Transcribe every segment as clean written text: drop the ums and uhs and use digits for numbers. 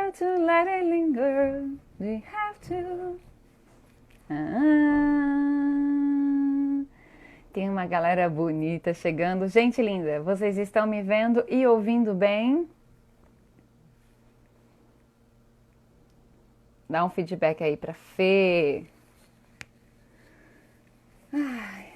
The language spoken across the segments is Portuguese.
have to let it linger. We have to. Ah, tem uma galera bonita chegando. Gente linda, vocês estão me vendo e ouvindo bem? Dá um feedback aí pra Fê. Ai.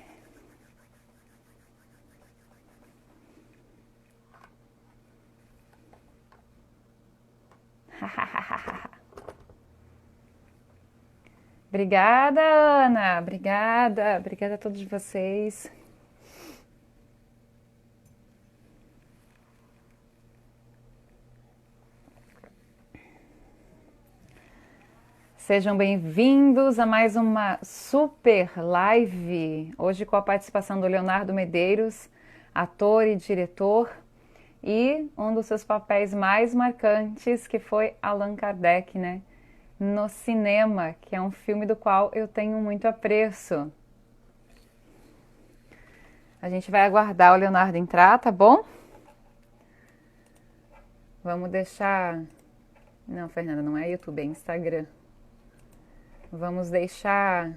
Obrigada, Ana. Obrigada. Obrigada a todos vocês. Sejam bem-vindos a mais uma super live. Hoje com a participação do Leonardo Medeiros, ator e diretor, e um dos seus papéis mais marcantes, que foi Allan Kardec, né? No cinema, que é um filme do qual eu tenho muito apreço. A gente vai aguardar o Leonardo entrar, tá bom? Vamos deixar... Não, Fernanda, não é YouTube, é Instagram. Vamos deixar...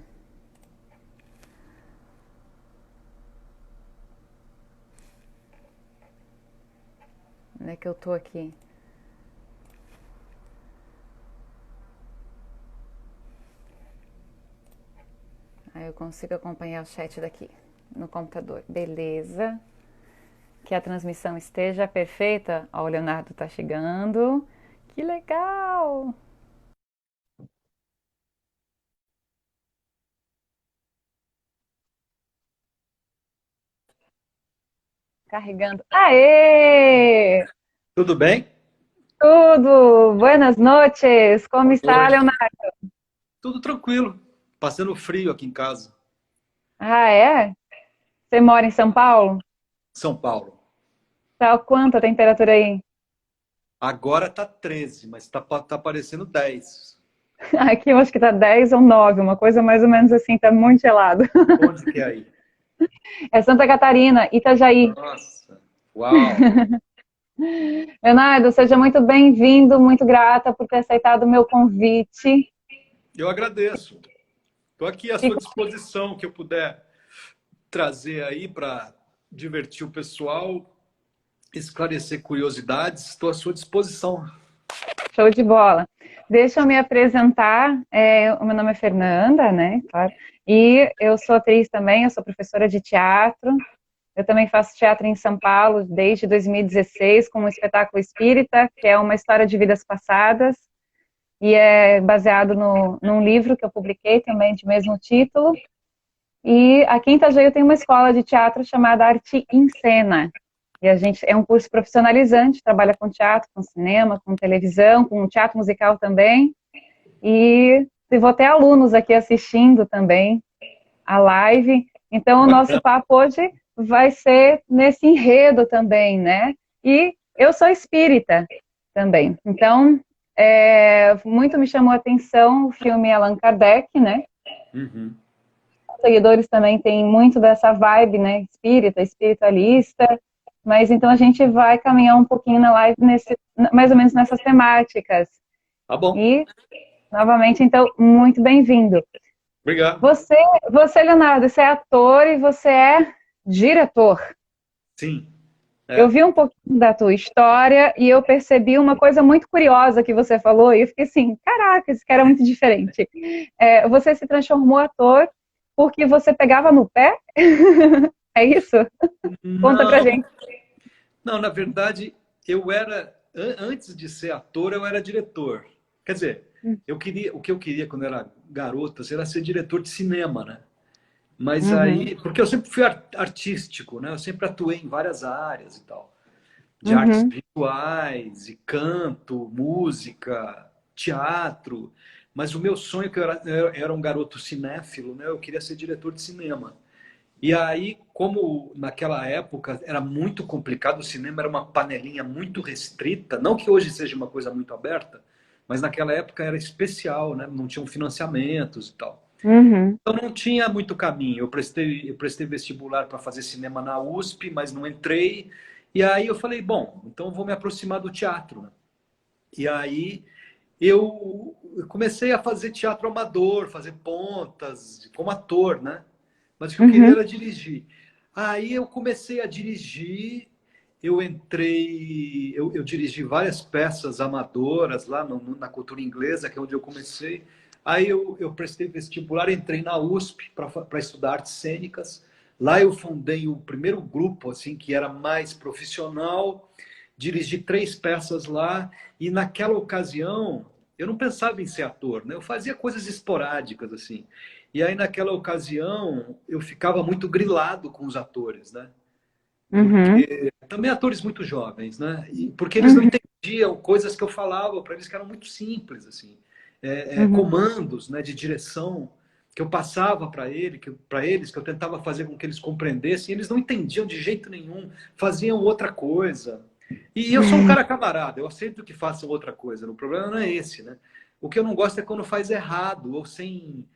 Onde é que eu tô aqui? Aí eu consigo acompanhar o chat daqui no computador. Beleza. Que a transmissão esteja perfeita. Ó, o Leonardo tá chegando. Que legal! Carregando. Aê! Tudo bem? Tudo! Buenas noches! Como Boa está, noite. Leonardo? Tudo tranquilo. Passando frio aqui em casa. Ah, é? Você mora em São Paulo? São Paulo. Tá quanto a temperatura aí? Agora tá 13, mas tá parecendo 10. Aqui eu acho que tá 10 ou 9, uma coisa mais ou menos assim, tá muito gelado. Onde que é aí? É Santa Catarina, Itajaí. Nossa, uau. Leonardo, seja muito bem-vindo, muito grata por ter aceitado o meu convite. Eu agradeço. Estou aqui à sua disposição, o que eu puder trazer aí para divertir o pessoal, esclarecer curiosidades. Estou à sua disposição. Show de bola. Deixa eu me apresentar. O meu nome é Fernanda, né? Claro. E eu sou atriz também, eu sou professora de teatro. Eu também faço teatro em São Paulo desde 2016 com um espetáculo espírita, que é uma história de vidas passadas. E é baseado num livro que eu publiquei também de mesmo título. E aqui em Itajaí eu tenho uma escola de teatro chamada Arte em Cena. E a gente é um curso profissionalizante, trabalha com teatro, com cinema, com televisão, com teatro musical também. E vou ter alunos aqui assistindo também a live. Então o nosso papo hoje vai ser nesse enredo também, né? E eu sou espírita também. Então, muito me chamou a atenção o filme Allan Kardec, né? Uhum. Os seguidores também têm muito dessa vibe, né? Espírita, espiritualista. Mas então a gente vai caminhar um pouquinho na live mais ou menos nessas temáticas. Tá bom. E, novamente, então, muito bem-vindo. Obrigado. Você, Leonardo, você é ator e você é diretor. Sim. Eu É. vi um pouquinho da tua história e eu percebi uma coisa muito curiosa que você falou e eu fiquei assim, caraca, esse cara é muito diferente. Você se transformou ator porque você pegava no pé? É isso? Conta pra Não, gente. não, na verdade, antes de ser ator, eu era diretor. Quer dizer, o que eu queria quando era garoto era ser diretor de cinema, né? Mas Uhum, aí, porque eu sempre fui artístico, né? Eu sempre atuei em várias áreas e tal, de artes uhum, visuais, e canto, música, teatro. Mas o meu sonho, que eu era um garoto cinéfilo, né? Eu queria ser diretor de cinema. E aí, como naquela época era muito complicado, o cinema era uma panelinha muito restrita, não que hoje seja uma coisa muito aberta, mas naquela época era especial, né? Não tinham financiamentos e tal. uhum. Então não tinha muito caminho. Eu prestei vestibular para fazer cinema na USP, mas não entrei. E aí eu falei, bom, então eu vou me aproximar do teatro, né? E aí eu comecei a fazer teatro amador, fazer pontas, como ator, né? Mas o que eu queria Uhum, era dirigir. Aí eu comecei a dirigir, eu entrei, eu dirigi várias peças amadoras lá na cultura inglesa, que é onde eu comecei. Aí eu prestei vestibular, entrei na USP para estudar artes cênicas. Lá eu fundei o primeiro grupo, assim, que era mais profissional, dirigi 3 peças lá, e naquela ocasião eu não pensava em ser ator, né? Eu fazia coisas esporádicas, assim. E aí, naquela ocasião, eu ficava muito grilado com os atores, né? uhum, Também atores muito jovens, né? Porque eles não uhum, entendiam coisas que eu falava para eles que eram muito simples, assim. uhum, Comandos, né, de direção que eu passava para eles, que eu tentava fazer com que eles compreendessem, eles não entendiam de jeito nenhum, faziam outra coisa. E eu sou um cara camarada, eu aceito que façam outra coisa, o problema não é esse, né? O que eu não gosto é quando faz errado, ou sem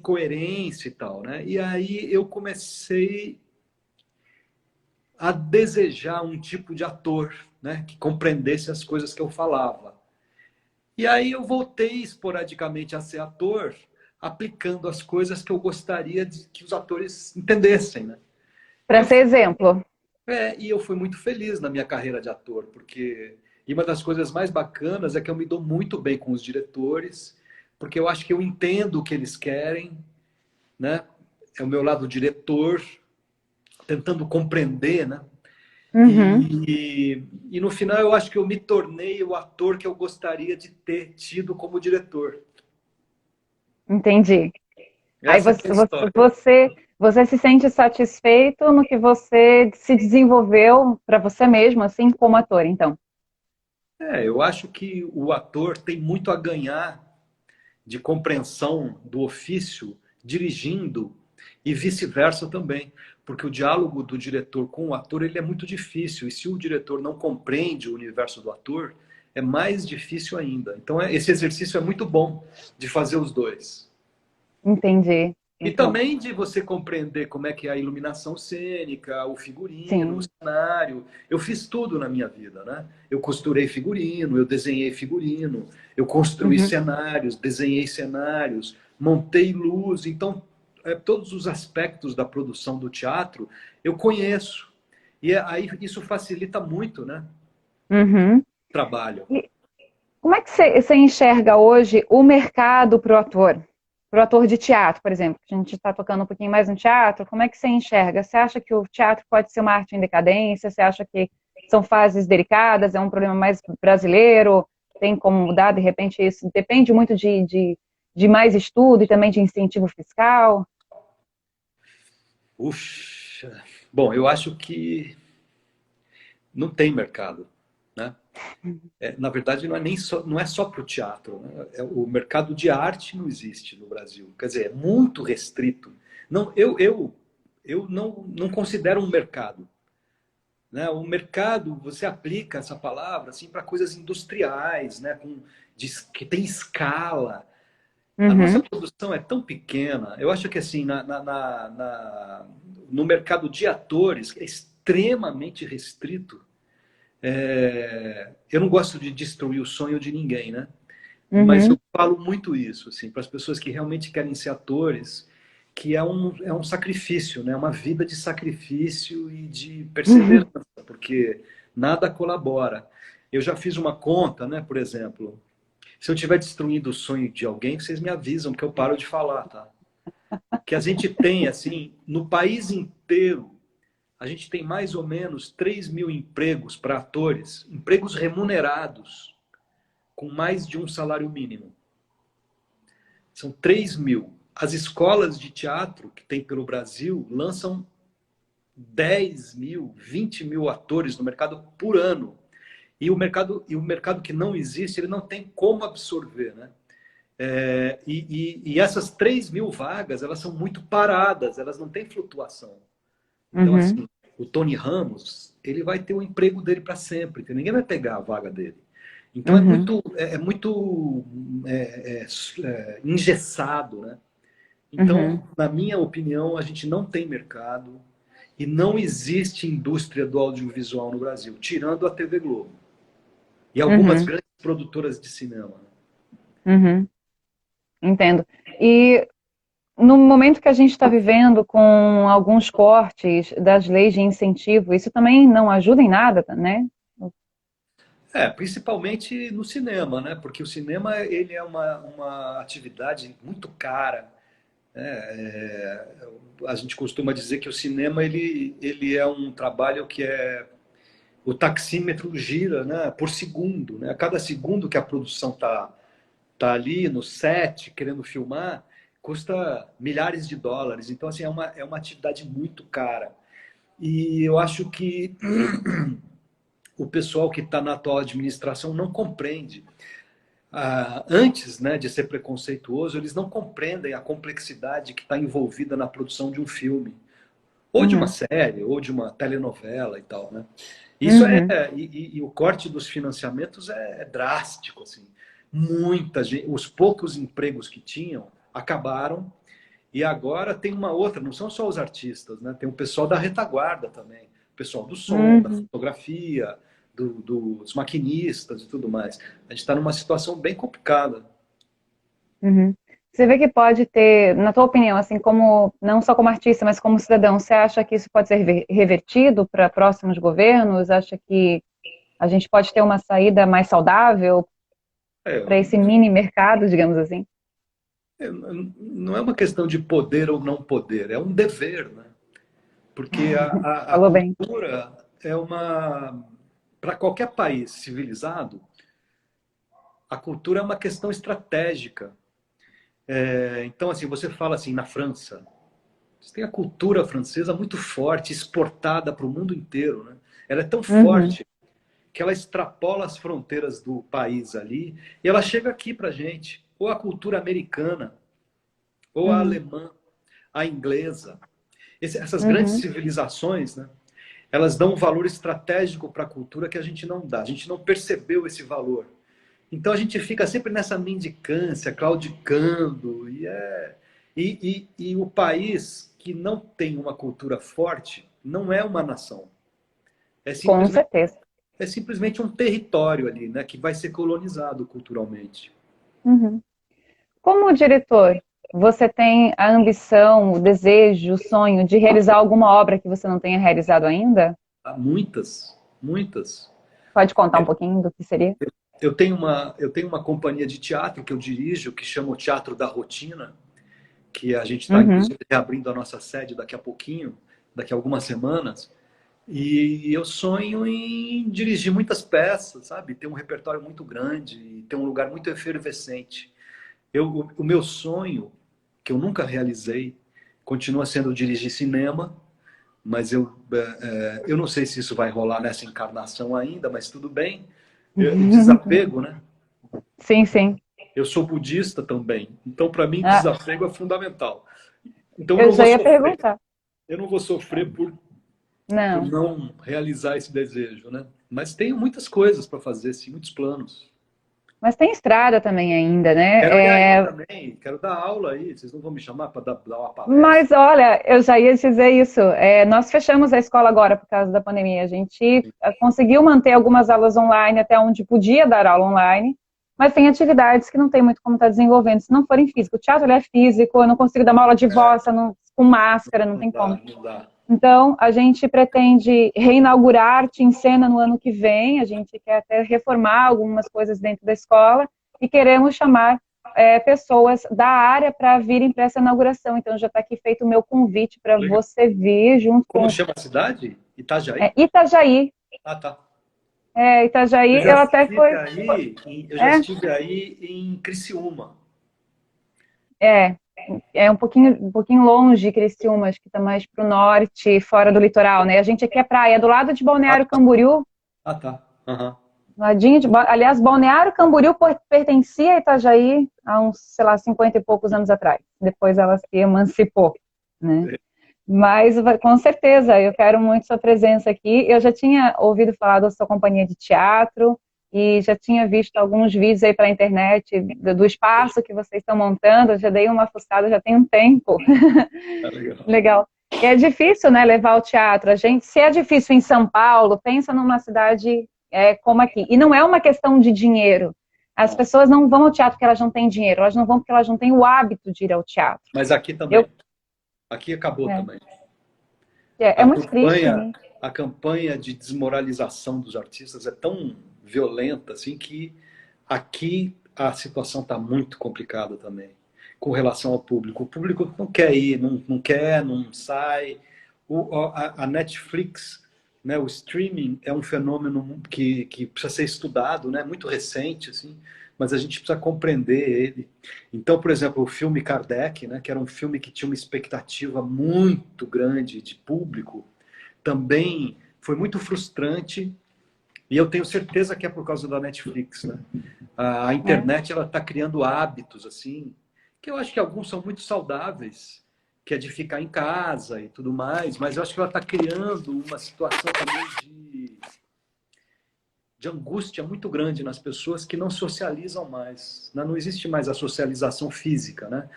coerência e tal, né? E aí eu comecei a desejar um tipo de ator, né, que compreendesse as coisas que eu falava. E aí eu voltei esporadicamente a ser ator, aplicando as coisas que eu gostaria de que os atores entendessem, né? E para eu, ser exemplo. e eu fui muito feliz na minha carreira de ator, porque e uma das coisas mais bacanas é que eu me dou muito bem com os diretores, porque eu acho que eu entendo o que eles querem, né? É o meu lado diretor, tentando compreender, né? Uhum, E no final eu acho que eu me tornei o ator que eu gostaria de ter tido como diretor. entendi. Aí Essa que é a história. você se sente satisfeito no que você se desenvolveu para você mesmo, assim, como ator, então. Eu acho que o ator tem muito a ganhar de compreensão do ofício dirigindo e vice-versa também, porque o diálogo do diretor com o ator ele é muito difícil e se o diretor não compreende o universo do ator é mais difícil ainda. Então esse exercício é muito bom de fazer os dois. Entendi, E entendi. também de você compreender como é que é a iluminação cênica, o figurino, o Sim. cenário. Eu fiz tudo na minha vida, né? Eu costurei figurino, eu desenhei figurino, eu construí Uhum. cenários, desenhei cenários, montei luz. Então, todos os aspectos da produção do teatro eu conheço. E aí isso facilita muito, né? Uhum. O trabalho. E como é que você enxerga hoje o mercado para o ator de teatro, por exemplo? A gente está tocando um pouquinho mais no teatro. Como é que você enxerga? Você acha que o teatro pode ser uma arte em decadência? Você acha que são fases delicadas? É um problema mais brasileiro? Tem como mudar? De repente, isso depende muito de mais estudo e também de incentivo fiscal? Puxa. Bom, eu acho que não tem mercado, né? Na verdade, não é nem só, não é só para o teatro, né? O mercado de arte não existe no Brasil. Quer dizer, é muito restrito. Não, eu não considero um mercado. Né? O mercado, você aplica essa palavra assim para coisas industriais, né? Que tem escala. A nossa Uhum, produção é tão pequena. Eu acho que assim, no mercado de atores é extremamente restrito. Eu não gosto de destruir o sonho de ninguém, né? Mas eu uhum, falo muito isso, assim, para as pessoas que realmente querem ser atores, que é um sacrifício, né? Uma vida de sacrifício e de uhum. perseverança, porque nada colabora. Eu já fiz uma conta, né? Por exemplo, se eu estiver destruindo o sonho de alguém, vocês me avisam, que eu paro de falar, tá? Que a gente tem, assim, no país inteiro, a gente tem mais ou menos 3.000 empregos para atores, empregos remunerados, com mais de um salário mínimo. São 3.000. As escolas de teatro que tem pelo Brasil lançam 10.000, 20.000 atores no mercado por ano. E o mercado que não existe, ele não tem como absorver, né? E essas 3.000 vagas, elas são muito paradas, elas não têm flutuação. Então, Uhum, assim, o Tony Ramos, ele vai ter o emprego dele para sempre, que ninguém vai pegar a vaga dele. Então uhum, é muito engessado, né? uhum, Então, na minha opinião, a gente não tem mercado e não existe indústria do audiovisual no Brasil, tirando a TV Globo e algumas uhum. grandes produtoras de cinema. Uhum. Entendo. E no momento que a gente está vivendo com alguns cortes das leis de incentivo, isso também não ajuda em nada, né? Principalmente no cinema, né? Porque o cinema ele é uma atividade muito cara. A gente costuma dizer que o cinema ele é um trabalho que o taxímetro gira, né, por segundo, né? A cada segundo que a produção tá ali no set querendo filmar, custa milhares de dólares. Então assim é uma atividade muito cara. E eu acho que o pessoal que está na atual administração não compreende. Antes, né, de ser preconceituoso, eles não compreendem a complexidade que está envolvida na produção de um filme, ou de uma Uhum. série, ou de uma telenovela e tal, né? Isso Uhum. e o corte dos financiamentos é drástico, assim. Muita gente, os poucos empregos que tinham acabaram e agora tem uma outra, não são só os artistas, né? Tem o pessoal da retaguarda também, o pessoal do som, da Uhum. fotografia, dos maquinistas e tudo mais. A gente está numa situação bem complicada. Uhum. Você vê que pode ter, na tua opinião, assim, como, não só como artista, mas como cidadão, você acha que isso pode ser revertido para próximos governos? Acha que a gente pode ter uma saída mais saudável É, para esse mini mercado, digamos assim? não é uma questão de poder ou não poder, é um dever, né? Porque a Falou bem. cultura é para qualquer país civilizado, a cultura é uma questão estratégica. Então, assim, você fala assim, na França, você tem a cultura francesa muito forte, exportada para o mundo inteiro, né? Ela é tão Uhum. forte que ela extrapola as fronteiras do país ali e ela chega aqui para a gente. Ou a cultura americana, ou a Uhum. alemã, a inglesa. Essas grandes Uhum. civilizações, né? Elas dão um valor estratégico para a cultura que a gente não dá. A gente não percebeu esse valor. Então a gente fica sempre nessa mendicância, claudicando. E o país que não tem uma cultura forte não é uma nação. É Com simplesmente, certeza. é simplesmente um território ali, né, que vai ser colonizado culturalmente. Uhum. Como diretor, você tem a ambição, o desejo, o sonho de realizar alguma obra que você não tenha realizado ainda? Há muitas, muitas. Pode contar um pouquinho do que seria? Eu tenho uma companhia de teatro que eu dirijo, que chama o Teatro da Rotina, que a gente está, Uhum. inclusive, reabrindo a nossa sede daqui a pouquinho, daqui a algumas semanas. E eu sonho em dirigir muitas peças, sabe? Ter um repertório muito grande, e ter um lugar muito efervescente. O meu sonho, que eu nunca realizei, continua sendo dirigir cinema, mas eu não sei se isso vai rolar nessa encarnação ainda, mas tudo bem. O desapego, né? Sim, sim. Eu sou budista também, então para mim Ah, desapego é fundamental. Então eu eu não vou já ia sofrer, perguntar. eu não vou sofrer por Não. não realizar esse desejo, né? Mas tenho muitas coisas para fazer, sim, muitos planos. Mas tem estrada também ainda, Quero ir aí né? também, quero dar aula aí. Vocês não vão me chamar para dar uma Mas palestra? olha, eu já ia dizer isso. Nós fechamos a escola agora por causa da pandemia. A gente conseguiu manter algumas aulas online até onde podia dar aula online, mas tem atividades que não tem muito como estar desenvolvendo se não for em físico. O teatro ele é físico, eu não consigo dar uma aula de voz com máscara, não Não tem dá, como. não dá. Então, a gente pretende reinaugurar Arte em Cena no ano que vem. A gente quer até reformar algumas coisas dentro da escola e queremos chamar pessoas da área para virem para essa inauguração. Então, já está aqui feito o meu convite para Legal. você vir junto Como com chama a cidade? Itajaí? Itajaí. Ah, tá. Eu Itajaí, já eu até estive foi. aí, eu já É, estive aí em Criciúma. é, um pouquinho longe de Criciúma, acho que está mais para o norte, fora do litoral, né? A gente aqui é praia, é do lado de Ah, Balneário Camboriú. ah, tá. Aham. Ladinho aliás, Balneário Camboriú pertencia a Itajaí há uns, sei lá, 50 e poucos anos atrás. Depois ela se emancipou, né? Mas com certeza, eu quero muito sua presença aqui. Eu já tinha ouvido falar da sua companhia de teatro e já tinha visto alguns vídeos aí pela internet do espaço que vocês estão montando. Eu já dei uma fuçada, já tem um tempo. Tá legal. Legal. E é difícil, né, levar o teatro. A gente, se é difícil em São Paulo, pensa numa cidade como aqui. E não é uma questão de dinheiro. As pessoas não vão ao teatro porque elas não têm dinheiro, elas não vão porque elas não têm o hábito de ir ao teatro. Mas aqui também. Aqui acabou também. É muito triste, né? A campanha de desmoralização dos artistas é tão violenta assim que aqui a situação está muito complicada também com relação ao público. O público não quer ir, não quer, não sai. A Netflix, né, o streaming é um fenômeno que precisa ser estudado, né, muito recente, assim, mas a gente precisa compreender ele. Então, por exemplo, o filme Kardec, né, que era um filme que tinha uma expectativa muito grande de público, também foi muito frustrante, e eu tenho certeza que é por causa da Netflix, né? A internet ela está criando hábitos assim, que eu acho que alguns são muito saudáveis, que é de ficar em casa e tudo mais, mas eu acho que ela está criando uma situação também de angústia muito grande nas pessoas que não socializam mais, né? Não existe mais a socialização física, né?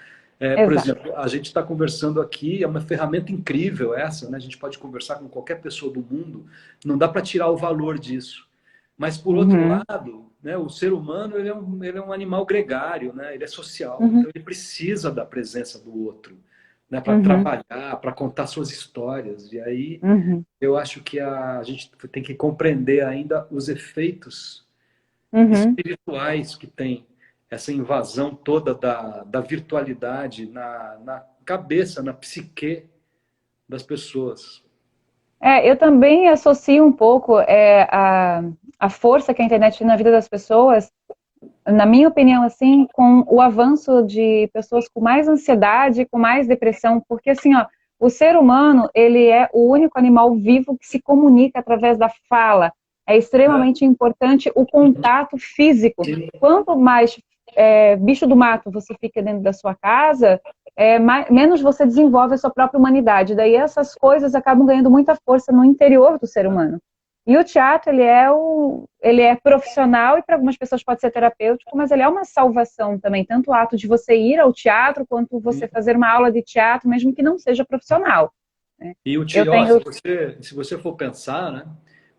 Por exemplo, a gente está conversando aqui, é uma ferramenta incrível essa, né? A gente pode conversar com qualquer pessoa do mundo, não dá para tirar o valor disso. Mas, por outro lado, né, o ser humano ele é um animal gregário, né? Ele é social, então ele precisa da presença do outro, né, para trabalhar, para contar suas histórias. E aí eu acho que a gente tem que compreender ainda os efeitos espirituais que tem essa invasão toda da virtualidade na cabeça, na psique das pessoas. Eu também associo um pouco a força que a internet tem na vida das pessoas, na minha opinião, assim, com o avanço de pessoas com mais ansiedade, com mais depressão, porque assim, ó, o ser humano, ele é o único animal vivo que se comunica através da fala. É extremamente importante o contato físico. Quanto mais bicho do mato você fica dentro da sua casa, menos você desenvolve a sua própria humanidade. Daí essas coisas acabam ganhando muita força no interior do ser humano. E o teatro, ele é profissional e para algumas pessoas pode ser terapêutico, mas ele é uma salvação também, tanto o ato de você ir ao teatro, quanto você fazer uma aula de teatro, mesmo que não seja profissional. Né? E o teatro, se você for pensar, né,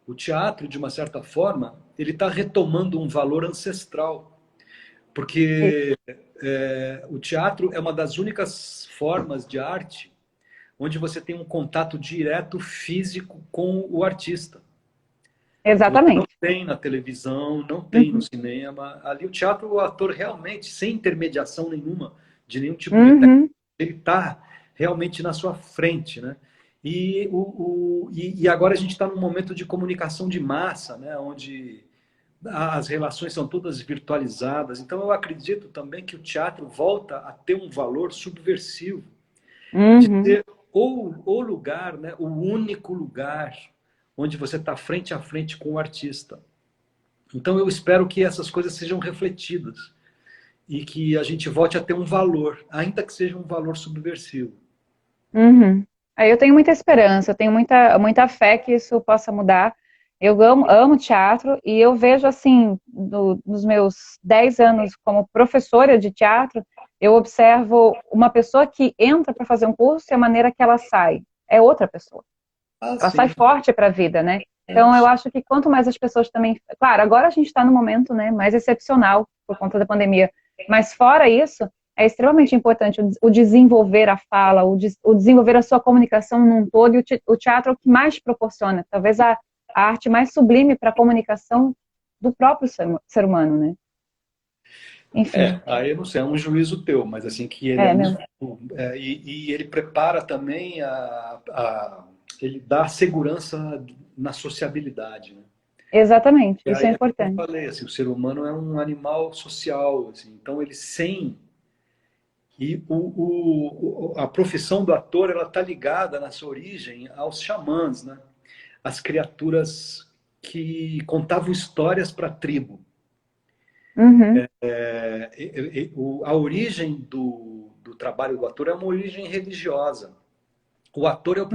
o teatro, de uma certa forma, ele está retomando um valor ancestral, porque o teatro é uma das únicas formas de arte onde você tem um contato direto físico com o artista. Exatamente. Não tem na televisão, não tem no cinema. Ali o teatro, o ator realmente, sem intermediação nenhuma, de nenhum tipo de técnica, ele está realmente na sua frente, né? E agora a gente está num momento de comunicação de massa, né? Onde as relações são todas virtualizadas. Então eu acredito também que o teatro volta a ter um valor subversivo, de ser o lugar, né? O único lugar onde você está frente a frente com o artista. Então eu espero que essas coisas sejam refletidas e que a gente volte a ter um valor, ainda que seja um valor subversivo. Eu tenho muita esperança, eu tenho muita fé que isso possa mudar. Eu amo teatro e eu vejo assim, nos meus 10 anos como professora de teatro, eu observo uma pessoa que entra para fazer um curso e a maneira que ela sai é outra pessoa. Ela sai forte para a vida, né? Então, eu acho que quanto mais as pessoas também... Claro, agora a gente está num momento, né, mais excepcional por conta da pandemia, mas fora isso, é extremamente importante o desenvolver a fala, o desenvolver a sua comunicação num todo, e o teatro é o que mais proporciona, talvez a arte mais sublime para a comunicação do próprio ser humano, né? Enfim. Aí eu não sei, é um juízo teu, mas assim que ele e ele prepara também ele dá segurança na sociabilidade, né? Exatamente, E isso aí, é como eu importante. falei, assim, o ser humano é um animal social, assim, então ele e a profissão do ator ela está ligada na sua origem aos xamãs, né? As criaturas que contavam histórias para a tribo. A origem do trabalho do ator é uma origem religiosa. O ator é o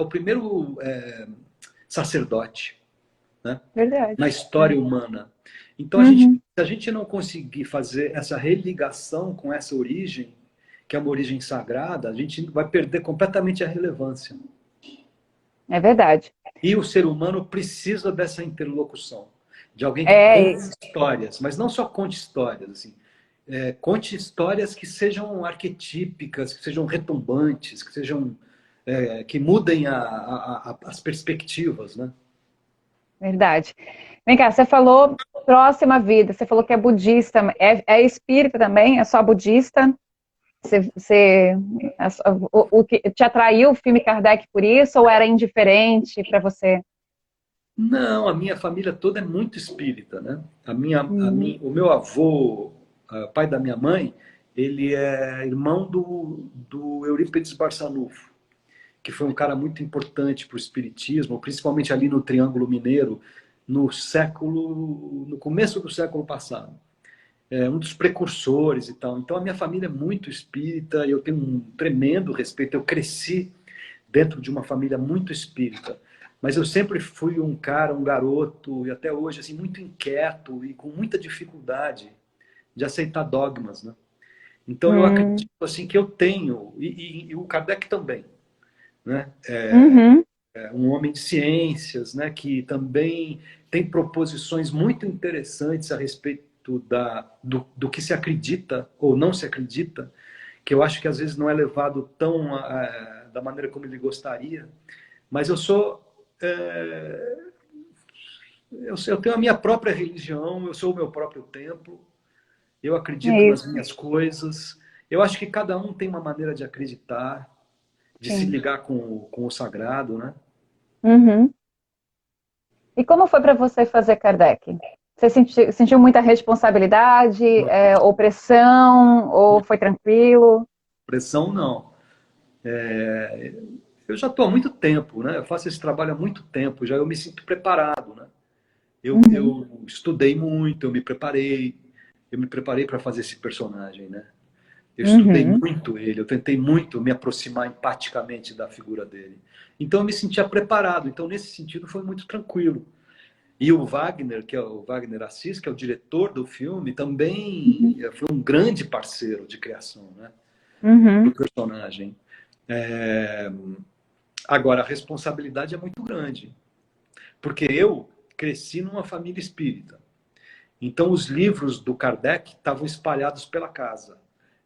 primeiro sacerdote, né? Verdade. Na história humana. Então, se a gente não conseguir fazer essa religação com essa origem, que é uma origem sagrada, a gente vai perder completamente a relevância. É verdade. E o ser humano precisa dessa interlocução. de alguém que É, conta histórias, mas não só conte histórias, assim, conte histórias que sejam arquetípicas, que sejam retumbantes, que sejam que mudem as perspectivas, né? verdade. Vem cá, você falou próxima vida, você falou que é budista, é espírita também? É só budista? Você, o que te atraiu o filme Kardec por isso ou era indiferente para você? Não, a minha família toda é muito espírita, né? Uhum. O meu avô, pai da minha mãe, ele é irmão do Eurípides Barçanufo, que foi um cara muito importante para o espiritismo, principalmente ali no Triângulo Mineiro, no começo do século passado. É um dos precursores e tal. Então a minha família é muito espírita, eu tenho um tremendo respeito. Eu cresci dentro de uma família muito espírita, mas eu sempre fui um cara, um garoto e até hoje assim muito inquieto e com muita dificuldade de aceitar dogmas, né? Então eu Hum. acredito assim que eu tenho e o Kardec também, né? Uhum. É um homem de ciências, né? Que também tem proposições muito interessantes a respeito do que se acredita ou não se acredita, que eu acho que às vezes não é levado tão da maneira como ele gostaria. Mas eu tenho a minha própria religião, eu sou o meu próprio templo, eu acredito É nas isso, minhas coisas. Eu acho que cada um tem uma maneira de acreditar, de se sim. ligar com o sagrado, né? Uhum. E como foi para você fazer Kardec? Você sentiu muita responsabilidade, opressão, ou foi tranquilo? Pressão não. Eu já estou há muito tempo, né? Eu faço esse trabalho há muito tempo, já eu me sinto preparado, né? Uhum. Eu estudei muito, eu me preparei para fazer esse personagem, né? Eu estudei Uhum. muito ele, eu tentei muito me aproximar empaticamente da figura dele. Então eu me sentia preparado. Então nesse sentido foi muito tranquilo. E o Wagner, que é o Wagner Assis, que é o diretor do filme, também foi um grande parceiro de criação, né, do Uhum. personagem. É... Agora a responsabilidade é muito grande, porque eu cresci numa família espírita. Então os livros do Kardec estavam espalhados pela casa.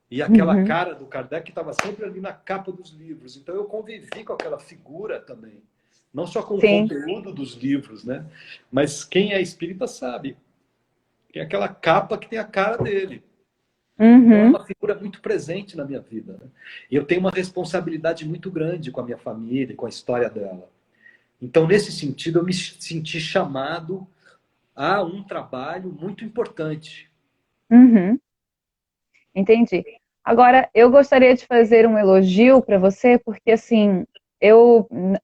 E aquela Uhum. cara do Kardec estava sempre ali na capa dos livros. Então eu convivi com aquela figura também. Não só com o Sim. conteúdo dos livros, né? Mas quem é espírita sabe. Tem aquela capa que tem a cara dele. Então é Uhum. uma figura muito presente na minha vida, né? E eu tenho uma responsabilidade muito grande com a minha família e com a história dela. Então, nesse sentido, eu me senti chamado a um trabalho muito importante. Uhum. Entendi. Agora, eu gostaria de fazer um elogio para você, porque assim,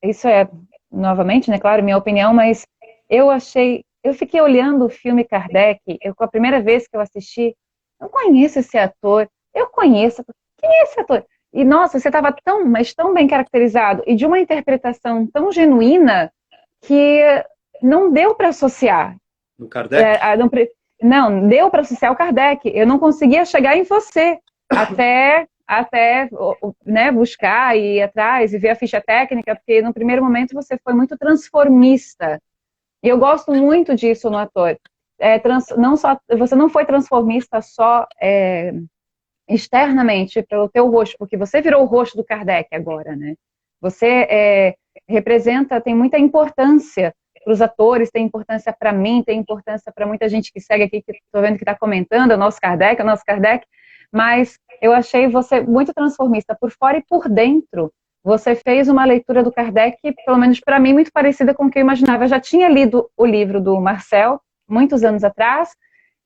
isso é, novamente, né, claro, minha opinião, mas eu fiquei olhando o filme Kardec, com a primeira vez que eu assisti, eu conheço esse ator, eu conheço, quem é esse ator? E nossa, você estava tão, mas tão bem caracterizado e de uma interpretação tão genuína que não deu para associar. No Kardec? É, não, deu para associar o Kardec. Eu não conseguia chegar em você até né, buscar e ir atrás e ver a ficha técnica, porque no primeiro momento você foi muito transformista. E eu gosto muito disso no ator. Não só, você não foi transformista só externamente pelo teu rosto, porque você virou o rosto do Kardec agora, né? Você representa, tem muita importância para os atores, tem importância para mim, tem importância para muita gente que segue aqui, que estou vendo que está comentando, é o nosso Kardec, mas eu achei você muito transformista, por fora e por dentro. Você fez uma leitura do Kardec, pelo menos para mim, muito parecida com o que eu imaginava. Eu já tinha lido o livro do Marcel, muitos anos atrás,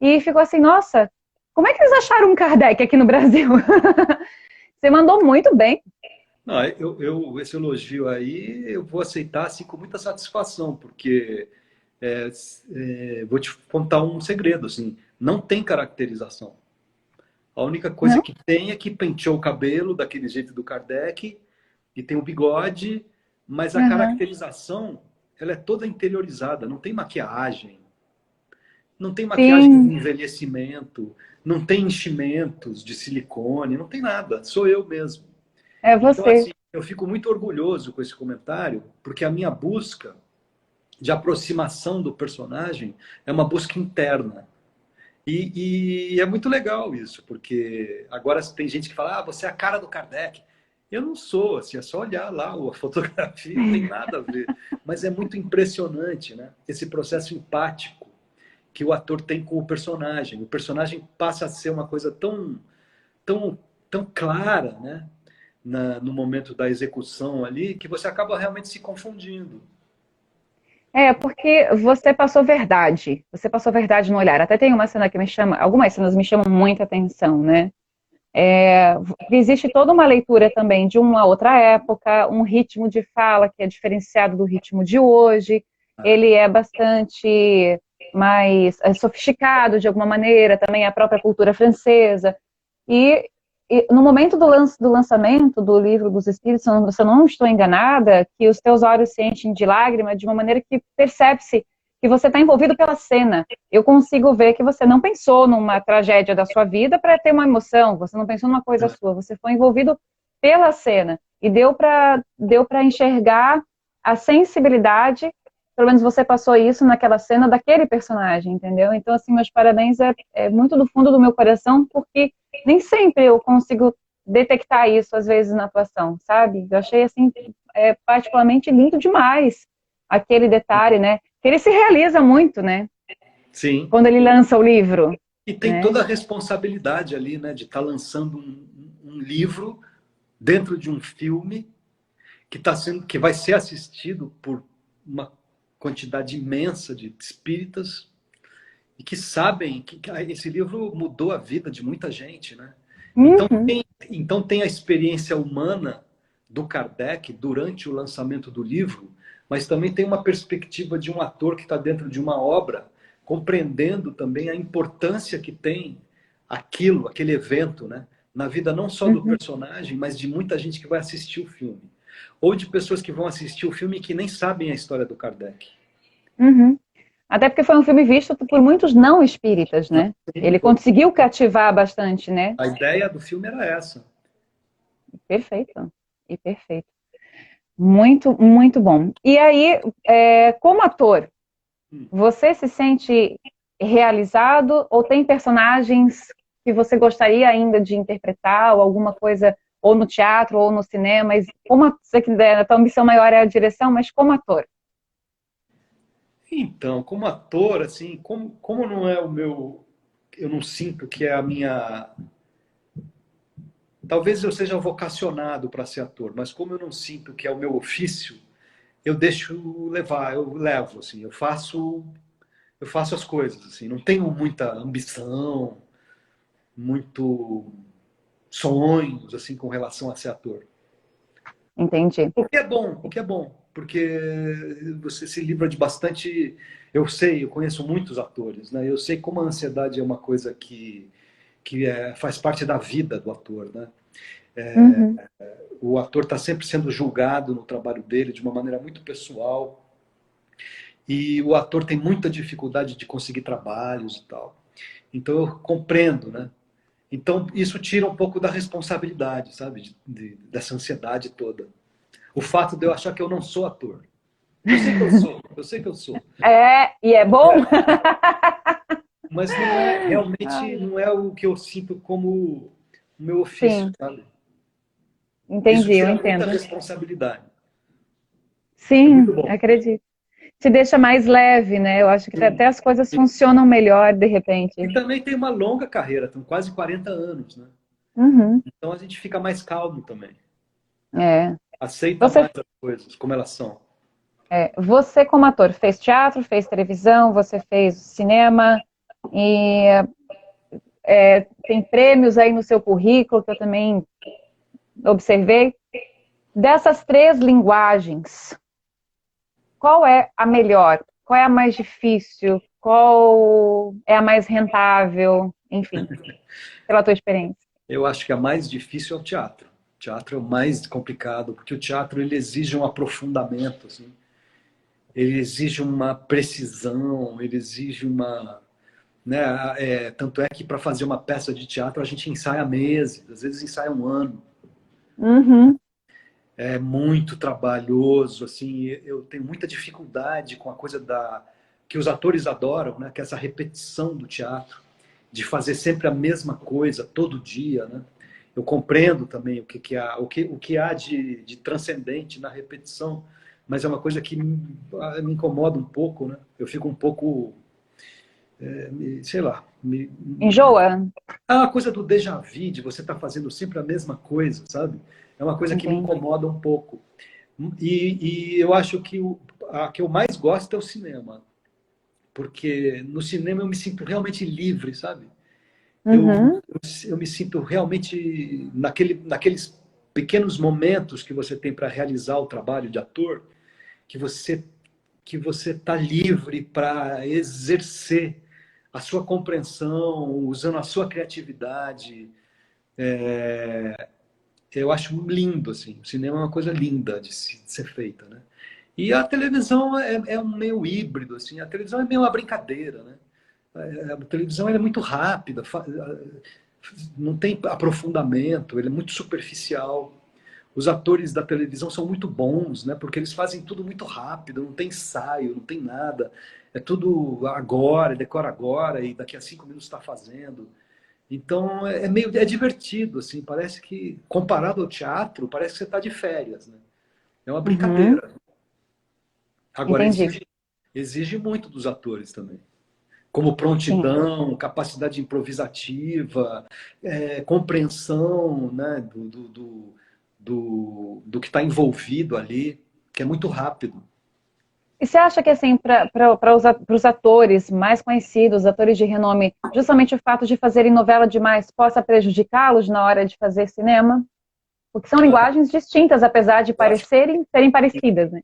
e ficou assim, nossa, como é que eles acharam um Kardec aqui no Brasil? Você mandou muito bem. Não, esse elogio aí eu vou aceitar assim, com muita satisfação, porque vou te contar um segredo, assim, não tem caracterização. A única coisa Não? que tem é que penteou o cabelo daquele jeito do Kardec e tem o bigode, mas a Uhum. caracterização ela é toda interiorizada, não tem maquiagem de Sim, envelhecimento, não tem enchimentos de silicone, não tem nada, sou eu mesmo. é Então, você. assim, eu fico muito orgulhoso com esse comentário, porque a minha busca de aproximação do personagem é uma busca interna. E é muito legal isso, porque agora tem gente que fala, ah, você é a cara do Kardec. Eu não sou, assim, é só olhar lá a fotografia, não tem nada a ver. Mas é muito impressionante, né? Esse processo empático que o ator tem com o personagem. O personagem passa a ser uma coisa tão, tão clara, né? No momento da execução ali, que você acaba realmente se confundindo. É, porque você passou verdade. Você passou verdade no olhar. Até tem uma cena que me chama, algumas cenas me chamam muita atenção, né? Existe toda uma leitura também de uma outra época, um ritmo de fala que é diferenciado do ritmo de hoje. Ele é bastante mais sofisticado de alguma maneira, também a própria cultura francesa. E, no momento do lançamento do Livro dos Espíritos, se eu não estou enganada, que os teus olhos se enchem de lágrima de uma maneira que percebe-se que você está envolvido pela cena. Eu consigo ver que você não pensou numa tragédia da sua vida para ter uma emoção, você não pensou numa coisa sua, você foi envolvido pela cena. E deu para enxergar a sensibilidade, pelo menos você passou isso naquela cena daquele personagem, entendeu? Então, assim, meus parabéns é muito do fundo do meu coração, porque nem sempre eu consigo detectar isso, às vezes, na atuação, sabe? Eu achei, assim, particularmente lindo demais aquele detalhe, né? Que ele se realiza muito, né? Sim. Quando ele lança o livro. E tem toda a responsabilidade ali, né? De estar lançando um livro dentro de um filme que vai ser assistido por uma quantidade imensa de espíritas e que sabem que esse livro mudou a vida de muita gente, né? Então tem a experiência humana do Kardec durante o lançamento do livro, mas também tem uma perspectiva de um ator que está dentro de uma obra, compreendendo também a importância que tem aquele evento, né? Na vida não só do personagem, mas de muita gente que vai assistir o filme. Ou de pessoas que vão assistir o filme e que nem sabem a história do Kardec. Até porque foi um filme visto por muitos não espíritas, né? Ele conseguiu cativar bastante, né? A ideia do filme era essa. Perfeito. E perfeito. Muito, muito bom. E aí, como ator, você se sente realizado ou tem personagens que você gostaria ainda de interpretar ou alguma coisa, ou no teatro ou no cinema? Mas como você quiser, a tua ambição maior é a direção, mas como ator? Então, como ator, assim, como não é o meu... Eu não sinto que é a minha... Talvez eu seja vocacionado para ser ator, mas como eu não sinto que é o meu ofício, eu deixo levar, eu levo, assim, eu faço as coisas, assim, não tenho muita ambição, muito sonhos, assim, com relação a ser ator. Entendi. O que é bom, porque você se livra de bastante... eu conheço muitos atores, né? Eu sei como a ansiedade é uma coisa que faz parte da vida do ator, né? O ator está sempre sendo julgado no trabalho dele de uma maneira muito pessoal e o ator tem muita dificuldade de conseguir trabalhos e tal. Então eu compreendo, né? Então isso tira um pouco da responsabilidade, sabe? Dessa ansiedade toda. O fato de eu achar que eu não sou ator. Eu sei que eu sou, eu sei que eu sou. E é bom? Mas não é, realmente não é o que eu sinto como o meu ofício, Sim, sabe? Isso entendi, eu tira muita entendo. responsabilidade. É muito Sim, bom. acredito. Te deixa mais leve, né? Eu acho que Sim, até as coisas sim. funcionam melhor de E repente. também tem uma longa carreira, tem quase 40 anos, né? Uhum. Então a gente fica mais calmo também. É. Aceita Você, mais as coisas como elas são. você como ator, fez teatro, fez televisão, você fez cinema e tem prêmios aí no seu currículo que eu também observei. Dessas três linguagens, qual é a melhor? Qual é a mais difícil? Qual é a mais rentável? Enfim, pela tua experiência. Eu acho que a mais difícil é o teatro. O teatro é o mais complicado, porque o teatro ele exige um aprofundamento, assim. Ele exige uma precisão, ele exige uma... Né? Tanto é que para fazer uma peça de teatro a gente ensaia meses, às vezes ensaia um ano. Uhum. é muito trabalhoso, assim, eu tenho muita dificuldade com a coisa que os atores adoram, né? Que é essa repetição do teatro, de fazer sempre a mesma coisa todo dia, né? Eu compreendo também o que há de transcendente na repetição, mas é uma coisa que me incomoda um pouco, né? Eu fico um pouco, sei lá, Enjoa? a coisa do déjà vu, de você estar fazendo sempre a mesma coisa, sabe? É uma coisa que me Entendi. incomoda um pouco. E eu acho que a que eu mais gosto é o cinema, porque no cinema eu me sinto realmente livre, sabe? Eu, Uhum. eu me sinto realmente naqueles pequenos momentos que você tem para realizar o trabalho de ator, que você está livre para exercer a sua compreensão, usando a sua criatividade. Eu acho lindo, assim. O cinema é uma coisa linda de ser feita, né? E a televisão é um meio híbrido, assim. A televisão é meio uma brincadeira, né? A televisão é muito rápida, não tem aprofundamento, ele é muito superficial. Os atores da televisão são muito bons, né? Porque eles fazem tudo muito rápido, não tem ensaio, não tem nada. É tudo agora, decora agora, e daqui a 5 minutos está fazendo. Então é divertido, assim, parece que, comparado ao teatro, parece que você está de férias, né? É uma Uhum. brincadeira. Agora, Entendi. exige muito dos atores também. Como Sim. prontidão, capacidade improvisativa, compreensão, né, do que está envolvido ali, que é muito rápido. E você acha que, assim, para os atores mais conhecidos, atores de renome, justamente o fato de fazerem novela demais possa prejudicá-los na hora de fazer cinema? Porque são linguagens distintas, apesar de Eu acho, parecerem serem parecidas, né?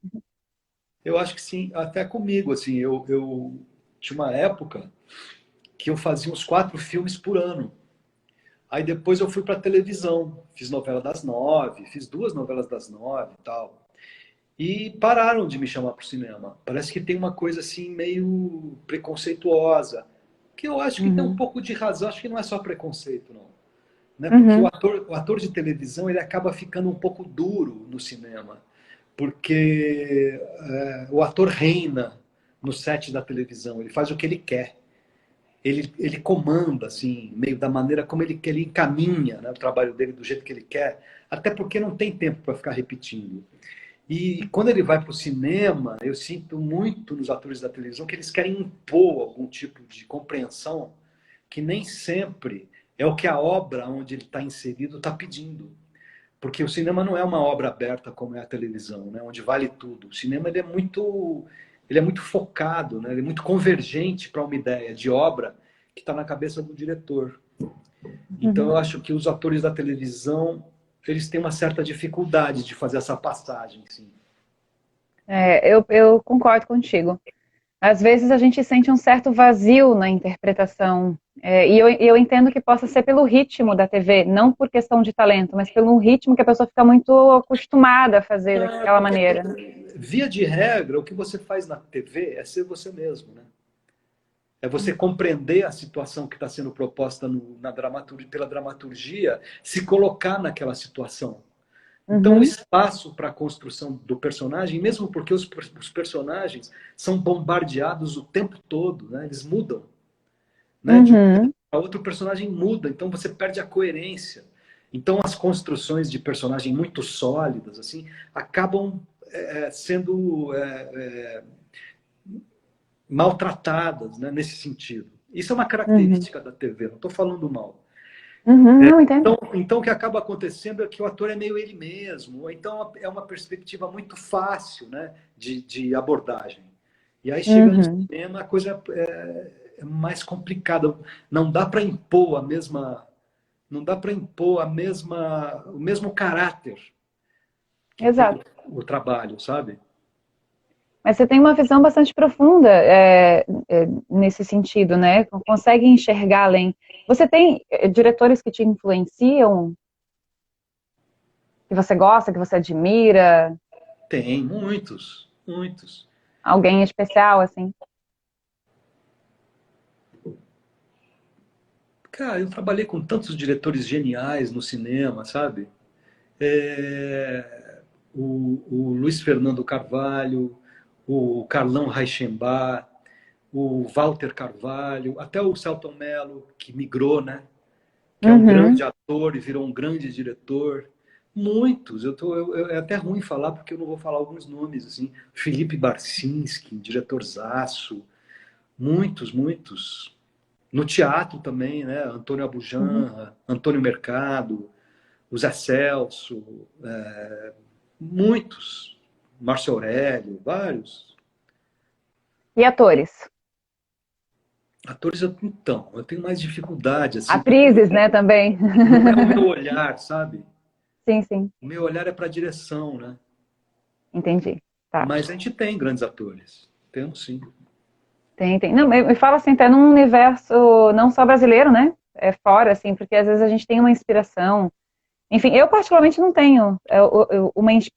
eu acho que sim, até comigo, assim, eu tinha uma época que eu fazia uns 4 filmes por ano. Aí depois eu fui para televisão, fiz novela das 9, fiz 2 novelas das 9 e tal. E pararam de me chamar para o cinema. Parece que tem uma coisa assim meio preconceituosa, que eu acho que tem um Uhum. pouco de razão, acho que não é só preconceito, não. Né? Porque o Uhum. ator, o ator de televisão ele acaba ficando um pouco duro no cinema, porque o ator reina no set da televisão, ele faz o que ele quer. Ele comanda, assim, meio da maneira como ele encaminha, né, o trabalho dele do jeito que ele quer, até porque não tem tempo para ficar repetindo. E quando ele vai para o cinema, eu sinto muito nos atores da televisão que eles querem impor algum tipo de compreensão que nem sempre é o que a obra onde ele está inserido está pedindo. Porque o cinema não é uma obra aberta como é a televisão, né? Onde vale tudo. O cinema ele é muito focado, né? Ele é muito convergente para uma ideia de obra que está na cabeça do diretor. Então Uhum. eu acho que os atores da televisão eles têm uma certa dificuldade de fazer essa passagem, sim. Eu concordo contigo. Às vezes a gente sente um certo vazio na interpretação, e eu entendo que possa ser pelo ritmo da TV, não por questão de talento, mas pelo ritmo que a pessoa fica muito acostumada a fazer É, daquela porque, maneira, né? via de regra, o que você faz na TV é ser você mesmo, né? É você compreender a situação que está sendo proposta pela dramaturgia, se colocar naquela situação. Então, o Uhum, espaço para a construção do personagem, mesmo porque os personagens são bombardeados o tempo todo, né? Eles mudam, né? De um uhum, a outro personagem muda, então você perde a coerência. Então, as construções de personagem muito sólidas, assim, acabam sendo maltratadas, né, nesse sentido. Isso é uma uhum, característica da TV, não estou falando mal. uhum, não entendo. Então, o que acaba acontecendo é que o ator é meio ele mesmo, ou então é uma perspectiva muito fácil, né, de abordagem. E aí chega no Uhum, cinema, a coisa é mais complicada. Não dá para impor a mesma, não dá para impor o mesmo caráter que tem exato. o trabalho, sabe? Mas você tem uma visão bastante profunda nesse sentido, né? Consegue enxergar além. Você tem diretores que te influenciam, que você gosta, que você admira, Tem muitos, muitos. alguém especial, assim? Cara, eu trabalhei com tantos diretores geniais no cinema, sabe? É, o Luiz Fernando Carvalho, o Carlão Reichenbach, o Walter Carvalho, até o Selton Mello, que migrou, né? Que é um grande Uhum. ator e virou um grande diretor. Muitos, é até ruim falar porque eu não vou falar alguns nomes, assim. Felipe Barcinski, diretorzaço, muitos, muitos. No teatro também, né? Antônio Uhum. Abujanra, Antônio Mercado, o Zé Celso, muitos. Márcio Aurélio, vários. E atores? Atores, então, eu tenho mais dificuldade, assim, porque Atrizes, né, também. não é o meu olhar, sabe? Sim, sim. O meu olhar é para a direção, né? Entendi. Tá. Mas a gente tem grandes atores. Temos sim. Tem, tem. Não, me fala assim, até num universo não só brasileiro, né? É fora, assim, porque às vezes a gente tem uma inspiração. Enfim, eu particularmente não tenho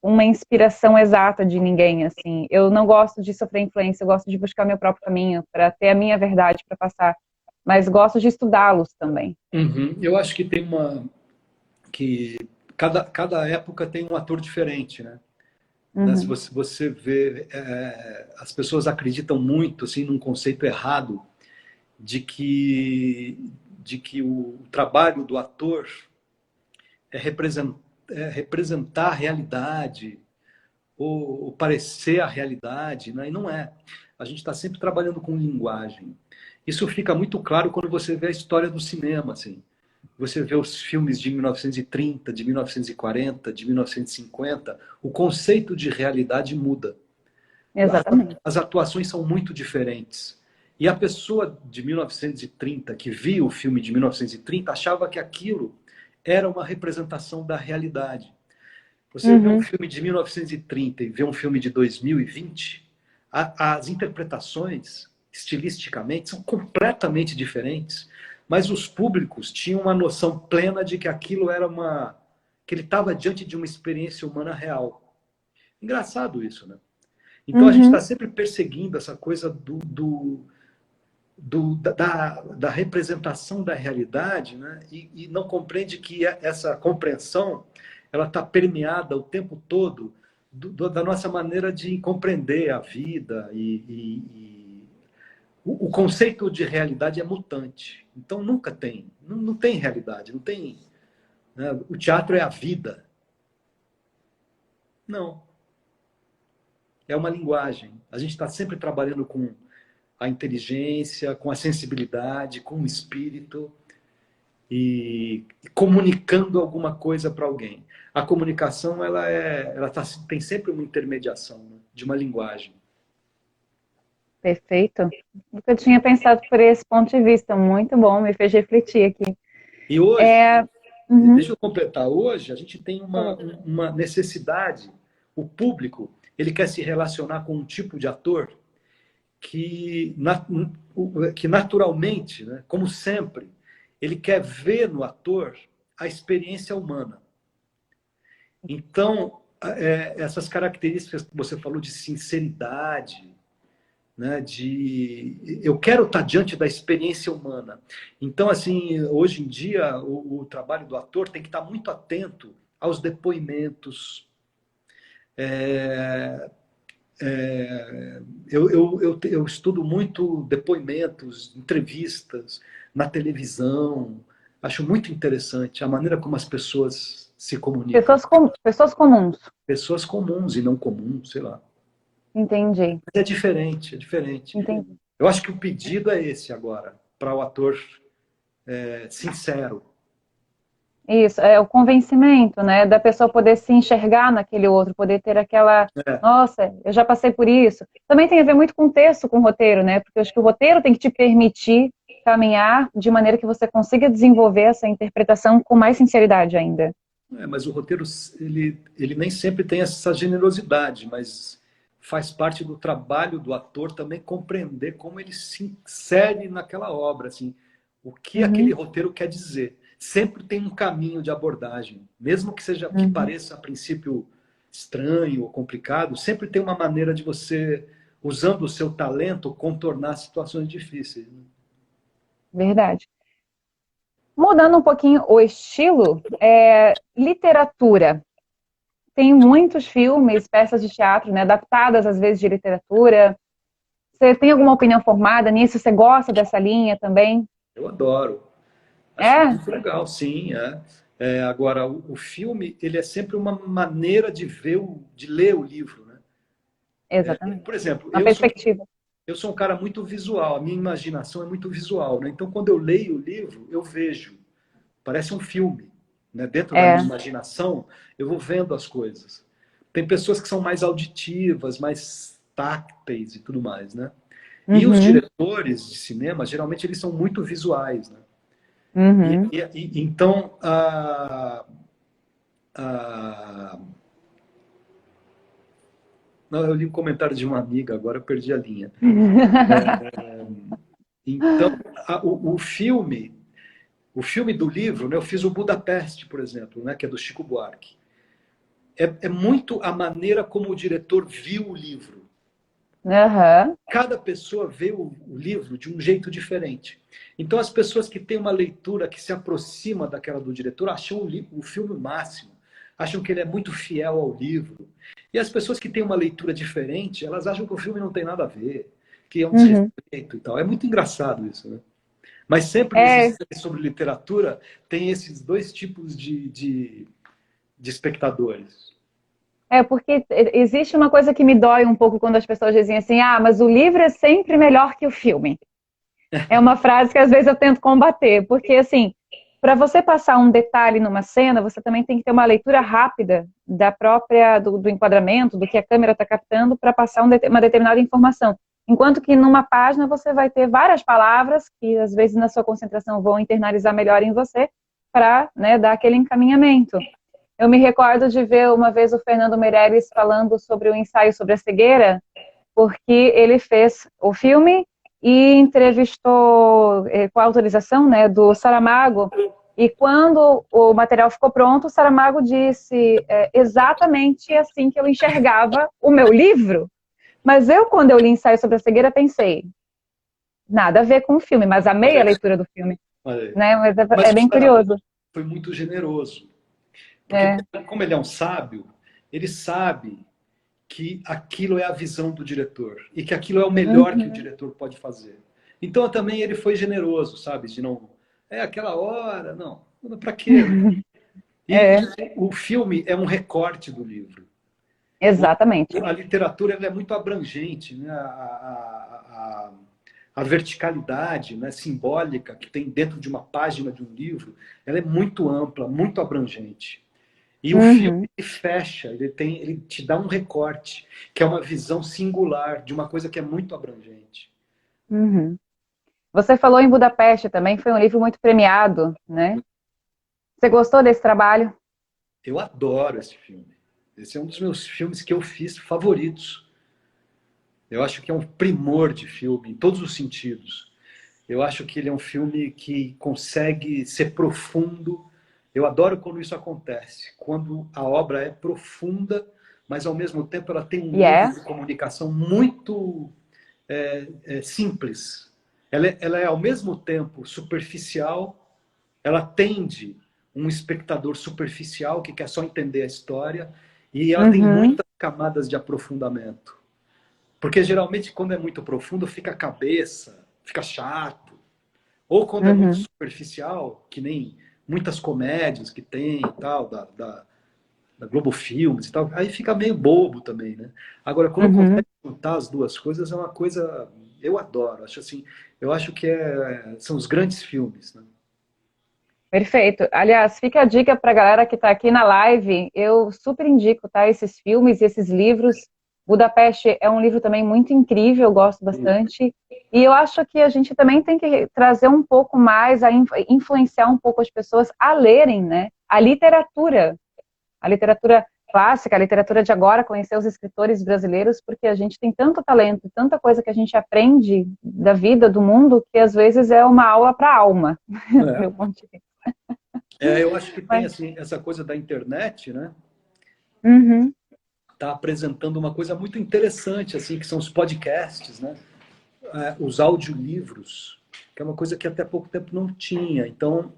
uma inspiração exata de ninguém, assim. Eu não gosto de sofrer influência, eu gosto de buscar meu próprio caminho para ter a minha verdade para passar. Mas gosto de estudá-los também. Uhum. Eu acho que tem uma. Que cada época tem um ator diferente, né? Se Uhum. você vê, as pessoas acreditam muito assim num conceito errado de que o trabalho do ator é representar a realidade ou parecer a realidade, né? E não é. A gente está sempre trabalhando com linguagem. Isso fica muito claro quando você vê a história do cinema, assim. Você vê os filmes de 1930, de 1940, de 1950, o conceito de realidade muda. Exatamente. As atuações são muito diferentes. E a pessoa de 1930, que viu o filme de 1930, achava que aquilo era uma representação da realidade. Você vê um Uhum. filme de 1930 e vê um filme de 2020, as interpretações, estilisticamente, são completamente diferentes, mas os públicos tinham uma noção plena de que aquilo era uma. Que ele estava diante de uma experiência humana real. Engraçado isso, né? Então a gente está Uhum. sempre perseguindo essa coisa da representação da realidade, né? E não compreende que essa compreensão ela está permeada o tempo todo da nossa maneira de compreender a vida e o conceito de realidade é mutante. Então nunca tem, não tem realidade, não tem. Né? O teatro é a vida. Não, é uma linguagem. A gente está sempre trabalhando com a inteligência, com a sensibilidade, com o espírito e comunicando alguma coisa para alguém. A comunicação tem sempre uma intermediação, né, de uma linguagem. Perfeito. Nunca tinha pensado por esse ponto de vista. Muito bom, me fez refletir aqui. E hoje, É, uhum, deixa eu completar, hoje a gente tem por favor. uma necessidade, o público, ele quer se relacionar com um tipo de ator que, que naturalmente, né, como sempre, ele quer ver no ator a experiência humana. Então, essas características que você falou de sinceridade, né, de eu quero estar diante da experiência humana. Então, assim, hoje em dia, o trabalho do ator tem que estar muito atento aos depoimentos. É, eu estudo muito depoimentos, entrevistas na televisão. Acho muito interessante a maneira como as pessoas se comunicam. Pessoas comuns. Pessoas comuns e não comuns, sei lá. Entendi, Mas é diferente, é diferente. entendi. Eu acho que o pedido é esse agora, para o ator sincero. Isso, é o convencimento, né, da pessoa poder se enxergar naquele outro, poder ter aquela, É, nossa, eu já passei por isso. Também tem a ver muito com o texto, com o roteiro, né, porque eu acho que o roteiro tem que te permitir caminhar de maneira que você consiga desenvolver essa interpretação com mais sinceridade ainda. mas o roteiro ele nem sempre tem essa generosidade, mas faz parte do trabalho do ator também compreender como ele se insere naquela obra, assim, o que aquele Uhum, roteiro quer dizer. Sempre tem um caminho de abordagem, mesmo que seja que uhum. pareça a princípio estranho ou complicado, sempre tem uma maneira de você, usando o seu talento, contornar situações difíceis. Né? Verdade. Mudando um pouquinho o estilo, literatura. tem muitos filmes, peças de teatro, né, adaptadas às vezes de literatura. Você tem alguma opinião formada nisso? Você gosta dessa linha também? Eu adoro. Acho É, muito legal, sim. Agora, o filme, ele é sempre uma maneira de ver, de ler o livro, né? exatamente. Por exemplo, Uma perspectiva. eu sou um cara muito visual, a minha imaginação é muito visual, né? Então, quando eu leio o livro, eu vejo. Parece um filme, né? Dentro da minha É. imaginação, eu vou vendo as coisas. Tem pessoas que são mais auditivas, mais tácteis e tudo mais, né? E os Uhum, diretores de cinema, geralmente, eles são muito visuais, né? uhum. Então, a... Não, eu li um comentário de uma amiga, agora eu perdi a linha. Então, o filme do livro, né, eu fiz o Budapeste, por exemplo, né, que é do Chico Buarque. É muito a maneira como o diretor viu o livro. Aham. Cada pessoa vê o livro de um jeito diferente. Então, as pessoas que têm uma leitura que se aproxima daquela do diretor acham o filme o máximo, acham que ele é muito fiel ao livro. E as pessoas que têm uma leitura diferente, elas acham que o filme não tem nada a ver, que é um Uhum. desrespeito e tal. É muito engraçado isso, né? Mas sempre nos É, estudos sobre literatura tem esses dois tipos de espectadores. porque existe uma coisa que me dói um pouco quando as pessoas dizem assim, ah, mas o livro é sempre melhor que o filme. É uma frase que às vezes eu tento combater, porque assim, para você passar um detalhe numa cena, você também tem que ter uma leitura rápida do enquadramento, do que a câmera está captando, para passar uma determinada informação. Enquanto que numa página você vai ter várias palavras que às vezes na sua concentração vão internalizar melhor em você para, né, dar aquele encaminhamento. Eu me recordo de ver uma vez o Fernando Meirelles falando sobre o ensaio sobre a cegueira, porque ele fez o filme e entrevistou com a autorização, né, do Saramago. E quando o material ficou pronto, o Saramago disse exatamente assim que eu enxergava o meu livro. Mas eu, quando eu li Ensaio sobre a Cegueira, pensei, nada a ver com o filme, mas amei a leitura do filme. Olha, Né? Mas mas é o bem Saramago curioso. foi muito generoso. Porque É. como ele é um sábio, ele sabe que aquilo é a visão do diretor e que aquilo é o melhor que o Uhum. diretor pode fazer. Então também ele foi generoso, sabe? De não. É aquela hora, não. Para quê? Né? E É, o filme é um recorte do livro. exatamente. A literatura ela é muito abrangente, né? A verticalidade, né, simbólica que tem dentro de uma página de um livro, ela é muito ampla, muito abrangente. E o filme Uhum. fecha, ele te dá um recorte, que é uma visão singular de uma coisa que é muito abrangente. Uhum. Você falou em Budapeste também, foi um livro muito premiado, né? Você gostou desse trabalho? Eu adoro esse filme. Esse é um dos meus filmes que eu fiz favoritos. Eu acho que é um primor de filme, em todos os sentidos. Eu acho que ele é um filme que consegue ser profundo. Eu adoro quando isso acontece, quando a obra é profunda, mas ao mesmo tempo ela tem um E nível é. de comunicação muito simples. Ela é ao mesmo tempo superficial, ela atende um espectador superficial que quer só entender a história, e ela tem Uhum, muitas camadas de aprofundamento. Porque geralmente quando é muito profundo fica a cabeça, fica chato. Ou quando é muito uhum, superficial, que nem muitas comédias que tem e tal, da Globo Filmes e tal, aí fica meio bobo também, né? Agora, quando uhum. consegue juntar as duas coisas, é uma coisa. Eu adoro, acho assim, eu acho que são os grandes filmes, né? Perfeito. Aliás, fica a dica para a galera que está aqui na live. Eu super indico, tá? Esses filmes e esses livros. Budapeste é um livro também muito incrível, eu gosto bastante. E eu acho que a gente também tem que trazer um pouco mais, influenciar um pouco as pessoas a lerem, né? A literatura clássica, a literatura de agora, conhecer os escritores brasileiros, porque a gente tem tanto talento, tanta coisa que a gente aprende da vida, do mundo, que às vezes é uma aula para a alma, do meu É. ponto de vista. Eu acho que tem Mas, assim essa coisa da internet, né? uhum, Tá apresentando uma coisa muito interessante, assim, que são os podcasts, né? Os audiolivros, que é uma coisa que até pouco tempo não tinha. Então,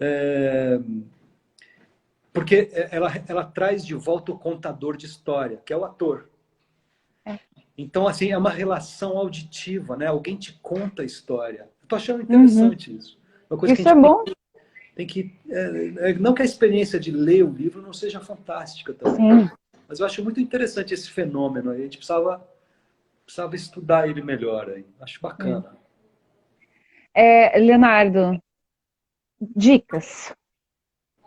é, Porque ela traz de volta o contador de história, que é o ator. É. Então, assim, é uma relação auditiva, né? Alguém te conta a história. Eu tô achando Uhum. interessante isso. Uma coisa que a Isso é gente bom? tem que... não que a experiência de ler o livro não seja fantástica também, Sim. mas eu acho muito interessante esse fenômeno. A gente precisava estudar ele melhor. Aí. Acho É. bacana. Leonardo, dicas.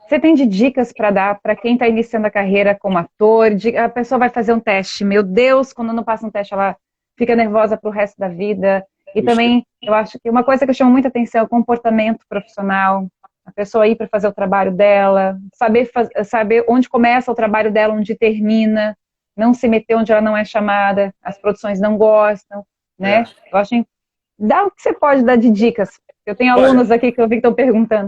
Você tem de dicas para dar para quem está iniciando a carreira como ator? A pessoa vai fazer um teste. Meu Deus, quando não passa um teste, ela fica nervosa para o resto da vida. E Puxa, também, eu acho que uma coisa que chama muita atenção é o comportamento profissional. A pessoa ir para fazer o trabalho dela, saber onde começa o trabalho dela, onde termina, não se meter onde ela não é chamada, as produções não gostam, é. né? Eu acho que dá o que você pode dar de dicas. Eu tenho Olha, alunos aqui que eu vi que estão perguntando.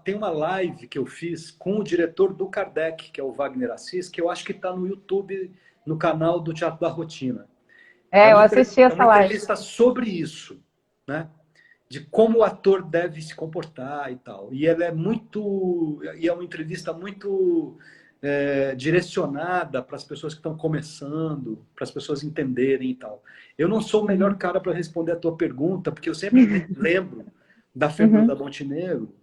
tem uma live que eu fiz com o diretor do Kardec, que é o Wagner Assis, que eu acho que está no YouTube, no canal do Teatro da Rotina. É Eu uma, assisti é uma essa live. entrevista sobre isso, né? De como o ator deve se comportar e tal. E ela é uma entrevista muito direcionada para as pessoas que estão começando, para as pessoas entenderem e tal. Eu não sou o melhor Uhum. cara para responder a tua pergunta, porque eu sempre lembro da Uhum. Fernanda Montenegro,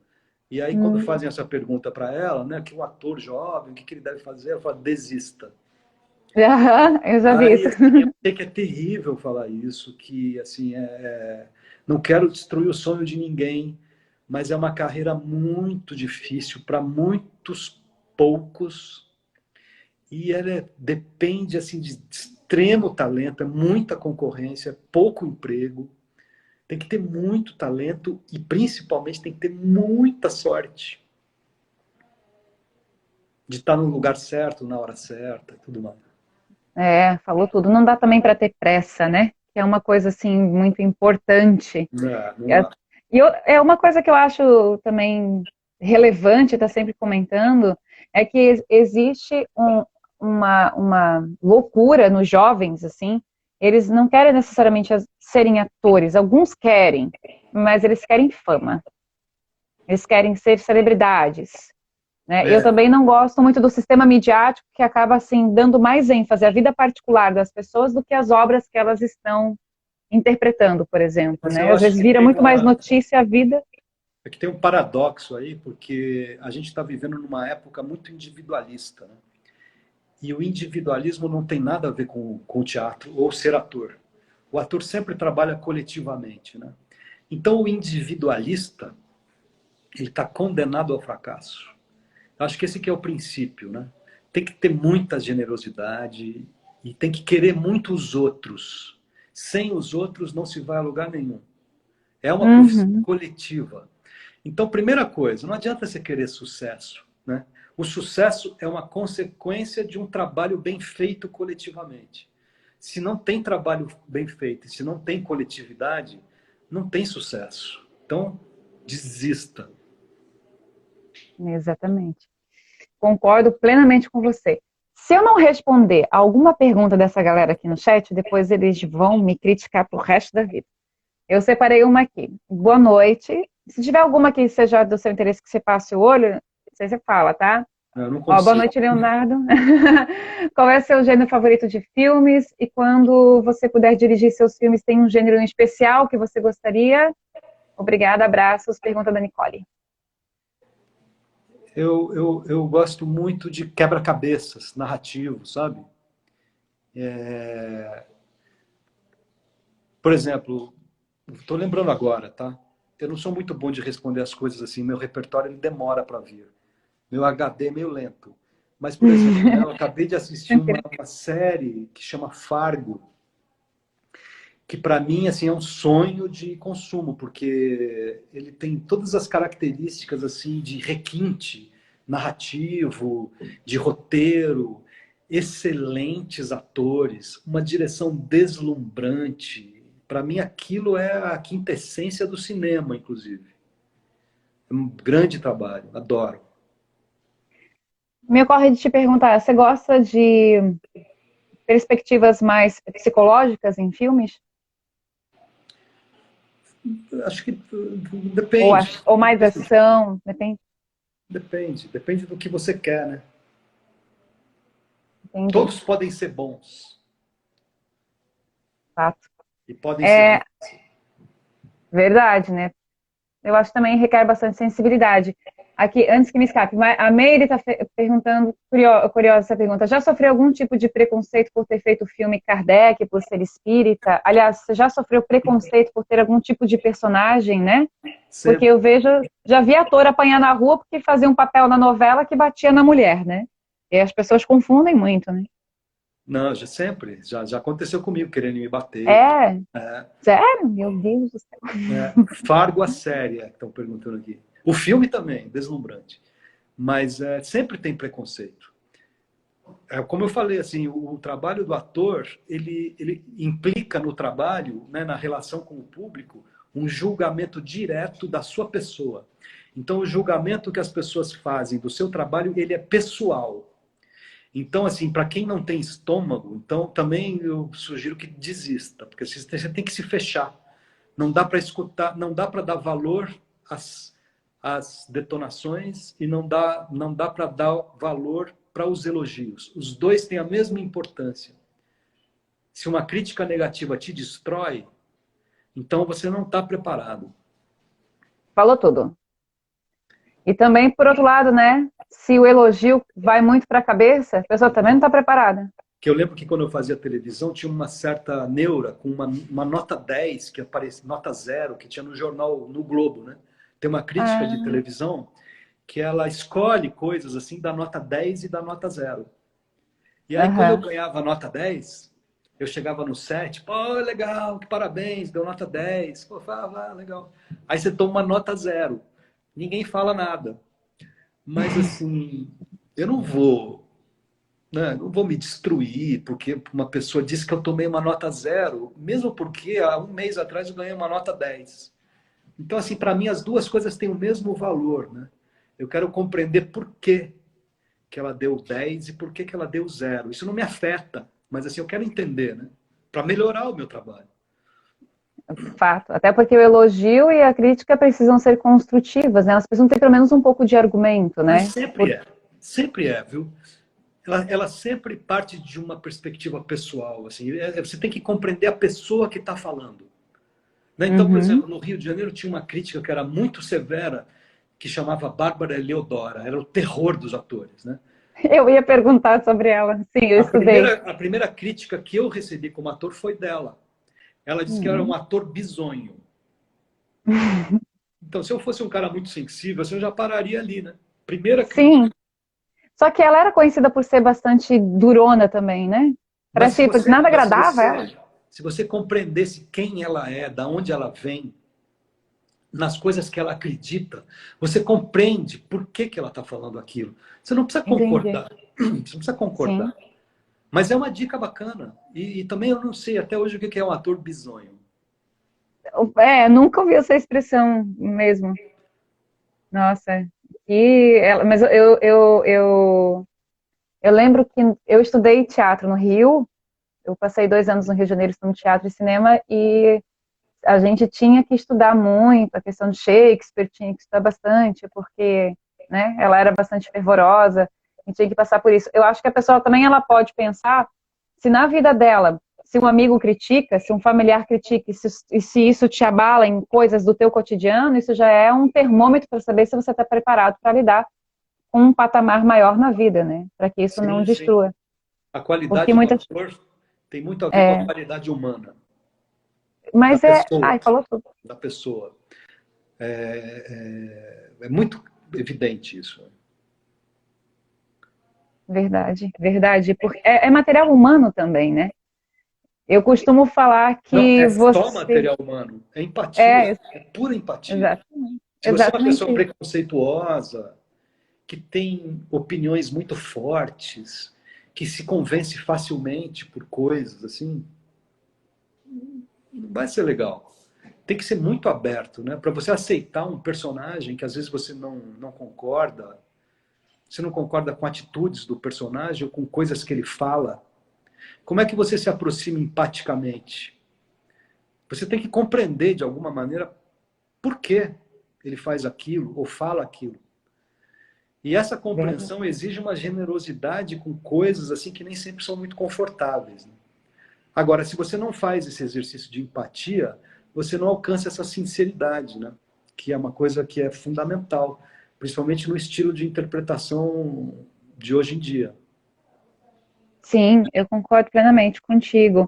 e aí quando Uhum. fazem essa pergunta para ela, né, que o ator jovem, o que ele deve fazer, ela fala, desista. Aham, eu já vi Aí, isso. assim, eu sei que é terrível falar isso, que, assim, não quero destruir o sonho de ninguém, mas é uma carreira muito difícil para muitos poucos e depende, assim, de extremo talento, é muita concorrência, é pouco emprego, tem que ter muito talento e, principalmente, tem que ter muita sorte de estar no lugar certo, na hora certa e tudo mais. Falou tudo. Não dá também para ter pressa, né? Que é uma coisa assim muito importante. Não, não É, dá. é uma coisa que eu acho também relevante, está sempre comentando, é que existe uma loucura nos jovens, assim. Eles não querem necessariamente serem atores. Alguns querem, mas eles querem fama. Eles querem ser celebridades. Né? Eu É, também não gosto muito do sistema midiático que acaba assim dando mais ênfase à vida particular das pessoas do que às obras que elas estão interpretando, por exemplo, mas né? eu Às acho vezes que vira muito mais notícia a vida. tem um paradoxo aí, porque a gente está vivendo numa época muito individualista, né? E o individualismo não tem nada a ver com o teatro ou ser ator. O ator sempre trabalha coletivamente, né? Então o individualista ele está condenado ao fracasso. Acho que esse que é o princípio, né? Tem que ter muita generosidade e tem que querer muito os outros. Sem os outros não se vai a lugar nenhum. É uma profissão Uhum, coletiva. Então, primeira coisa, não adianta você querer sucesso, né? O sucesso é uma consequência de um trabalho bem feito coletivamente. Se não tem trabalho bem feito, se não tem coletividade, não tem sucesso. Então, desista. exatamente. Concordo plenamente com você. Se eu não responder alguma pergunta dessa galera aqui no chat, depois eles vão me criticar pro resto da vida. Eu separei uma aqui. Boa noite. Se tiver alguma que seja do seu interesse que você passe o olho, você fala, tá? Eu não Ó, boa consigo. noite, Leonardo. Qual é seu gênero favorito de filmes? E quando você puder dirigir seus filmes, tem um gênero em especial que você gostaria? Obrigada, abraços. Pergunta da Nicole. Eu gosto muito de quebra-cabeças narrativos, sabe? Por exemplo, estou lembrando agora, tá? Eu não sou muito bom de responder as coisas assim, meu repertório ele demora para vir. Meu HD é meio lento. Mas, por exemplo, né, eu acabei de assistir uma série que chama Fargo, que para mim assim é um sonho de consumo, porque ele tem todas as características assim de requinte narrativo, de roteiro, excelentes atores, uma direção deslumbrante. Para mim aquilo é a quintessência do cinema, inclusive. É um grande trabalho, adoro. Me ocorre de te perguntar, você gosta de perspectivas mais psicológicas em filmes? Acho que depende. Ou mais ação? Depende. Depende do que você quer, né? Entendi. Todos podem ser bons Fato. e podem ser É ruins. verdade, né? Eu acho que também requer bastante sensibilidade. Aqui, antes que me escape, a Meire está perguntando, curiosa essa pergunta, já sofreu algum tipo de preconceito por ter feito o filme Kardec, por ser espírita? Aliás, você já sofreu preconceito por ter algum tipo de personagem, né? Porque Sempre. eu vejo, já vi ator apanhar na rua porque fazia um papel na novela que batia na mulher, né? E as pessoas confundem muito, né? Não, já aconteceu comigo, querendo me bater. É, É, sério? Meu Deus do céu. Fargo a série, que estão perguntando aqui. O filme também, deslumbrante. Mas sempre tem preconceito. Como eu falei, assim, o trabalho do ator, ele implica no trabalho, né, na relação com o público, um julgamento direto da sua pessoa. Então, o julgamento que as pessoas fazem do seu trabalho, ele é pessoal. Então, assim, para quem não tem estômago, então também eu sugiro que desista, porque você tem que se fechar. Não dá para escutar, não dá para dar valor às detonações e não dá para dar valor para os elogios. Os dois têm a mesma importância. Se uma crítica negativa te destrói, então você não está preparado. Falou tudo. E também, por outro lado, né? Se o elogio vai muito para a cabeça, a pessoa também não está preparada. Que eu lembro que quando eu fazia televisão tinha uma certa neura com uma nota 10 que aparecia, nota 0 que tinha no jornal, no Globo, né? Tem uma crítica de Ah, televisão que ela escolhe coisas assim da nota 10 e da nota 0. E aí quando eu aham. ganhava nota 10, eu chegava no set, pô, legal, que parabéns, deu nota 10. Pô, legal. Aí você toma uma nota 0. Ninguém fala nada. Mas assim, eu não vou, né, não vou me destruir porque uma pessoa disse que eu tomei uma nota 0, mesmo porque há um mês atrás eu ganhei uma nota 10. Então, assim, para mim as duas coisas têm o mesmo valor, né? Eu quero compreender por que ela deu 10 e por que ela deu 0. Isso não me afeta, mas assim, eu quero entender, né? Para melhorar o meu trabalho. Fato. Até porque o elogio e a crítica precisam ser construtivas, né? Elas precisam ter pelo menos um pouco de argumento, Mas né? sempre é, viu? Ela sempre parte de uma perspectiva pessoal, assim. Você tem que compreender a pessoa que está falando. Né? Então, por Uhum. exemplo, no Rio de Janeiro tinha uma crítica que era muito severa, que chamava Bárbara Eleodora, era o terror dos atores, né? Eu ia perguntar sobre ela. Sim, eu estudei. A primeira crítica que eu recebi como ator foi dela. Ela disse que eu era um Uhum. ator bizonho. Então, se eu fosse um cara muito sensível, assim, eu já pararia ali, né? Primeira crítica. Sim. Só que ela era conhecida por ser bastante durona também, né? Mas Parece que nada agradava ela. se você compreendesse quem ela é, da onde ela vem, nas coisas que ela acredita, você compreende por que ela está falando aquilo. Você não precisa Entendi. concordar. Você não precisa concordar. Sim. Mas é uma dica bacana. E também eu não sei até hoje o que é um ator bizonho. É, nunca ouvi essa expressão mesmo. Nossa. Mas eu lembro que eu estudei teatro no Rio. Eu passei 2 anos no Rio de Janeiro estudando teatro e cinema e a gente tinha que estudar muito a questão de Shakespeare, tinha que estudar bastante, porque, né, ela era bastante fervorosa, e tinha que passar por isso. Eu acho que a pessoa também ela pode pensar se na vida dela, se um amigo critica, se um familiar critica, e se isso te abala em coisas do teu cotidiano, isso já é um termômetro para saber se você está preparado para lidar com um patamar maior na vida, né? Para que isso não Sim, sim. destrua. A Porque qualidade do muitas. ator tem muito a ver com a É, qualidade humana da mas é. pessoa. Ai, falou tudo. Da pessoa. É muito evidente isso. Verdade, verdade. Porque é material humano também, né? Eu costumo falar Não que é só você. material humano, é empatia, É, é pura empatia. exatamente. Se você é uma Exatamente pessoa isso. preconceituosa, que tem opiniões muito fortes, que se convence facilmente por coisas assim, não vai ser legal. Tem que ser muito aberto, né? Para você aceitar um personagem que às vezes você não concorda, você não concorda com atitudes do personagem ou com coisas que ele fala. Como é que você se aproxima empaticamente? Você tem que compreender de alguma maneira por que ele faz aquilo ou fala aquilo. E essa Verdade. compreensão exige uma generosidade com coisas assim que nem sempre são muito confortáveis, né? Agora, se você não faz esse exercício de empatia, você não alcança essa sinceridade, né? Que é uma coisa que é fundamental, principalmente no estilo de interpretação de hoje em dia. Sim, eu concordo plenamente contigo.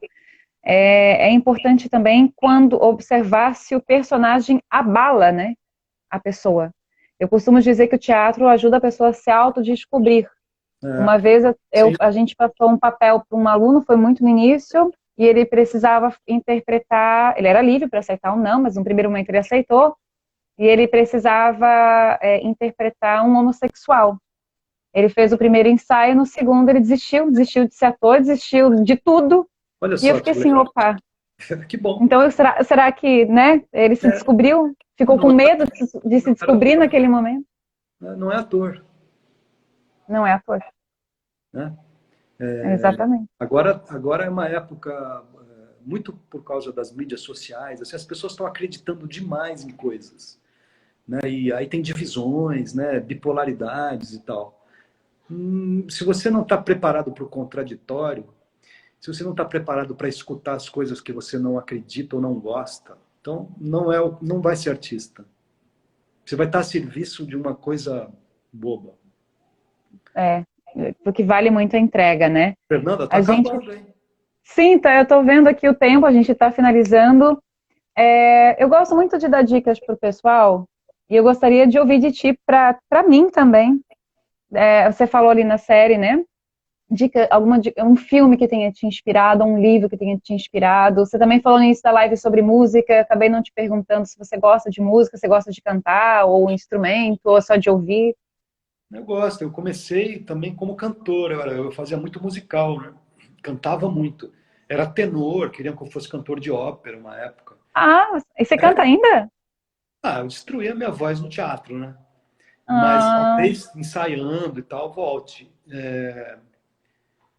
É importante também quando observar se o personagem abala, né, a pessoa. Eu costumo dizer que o teatro ajuda a pessoa a se autodescobrir. É, Uma vez sim. a gente passou um papel para um aluno, foi muito no início, e ele precisava interpretar, ele era livre para aceitar ou não, mas no primeiro momento ele aceitou, e ele precisava interpretar um homossexual. Ele fez o primeiro ensaio, no segundo ele desistiu de ser ator, desistiu de tudo, Olha e eu só fiquei que assim, legal. opa, Que bom. então será que, né, ele se É, descobriu? Ficou não, com medo de se não era descobrir ator, naquele momento? né? Não é ator, Não é ator, né? exatamente. Agora é uma época, muito por causa das mídias sociais, assim, as pessoas estão acreditando demais em coisas, né? E aí tem divisões, né? Bipolaridades e tal. Se você não está preparado para o contraditório, se você não está preparado para escutar as coisas que você não acredita ou não gosta, então não vai ser artista. Você vai estar a serviço de uma coisa boba. É, porque vale muito a entrega, né? Fernanda, tá A gente, acabando, hein? sim, tá, eu estou vendo aqui o tempo, a gente está finalizando. Eu gosto muito de dar dicas para o pessoal e eu gostaria de ouvir de ti para mim também. Você falou ali na série, né? Um filme que tenha te inspirado, um livro que tenha te inspirado. Você também falou no início da live sobre música, acabei não te perguntando se você gosta de música, se gosta de cantar, ou instrumento, ou só de ouvir. Eu gosto. Eu comecei também como cantor. Eu fazia muito musical, né? Cantava muito. Era tenor, queriam que eu fosse cantor de ópera uma época. Ah, e você canta ainda? Eu destruí a minha voz no teatro, né? Mas Ah, talvez ensaiando e tal, volte.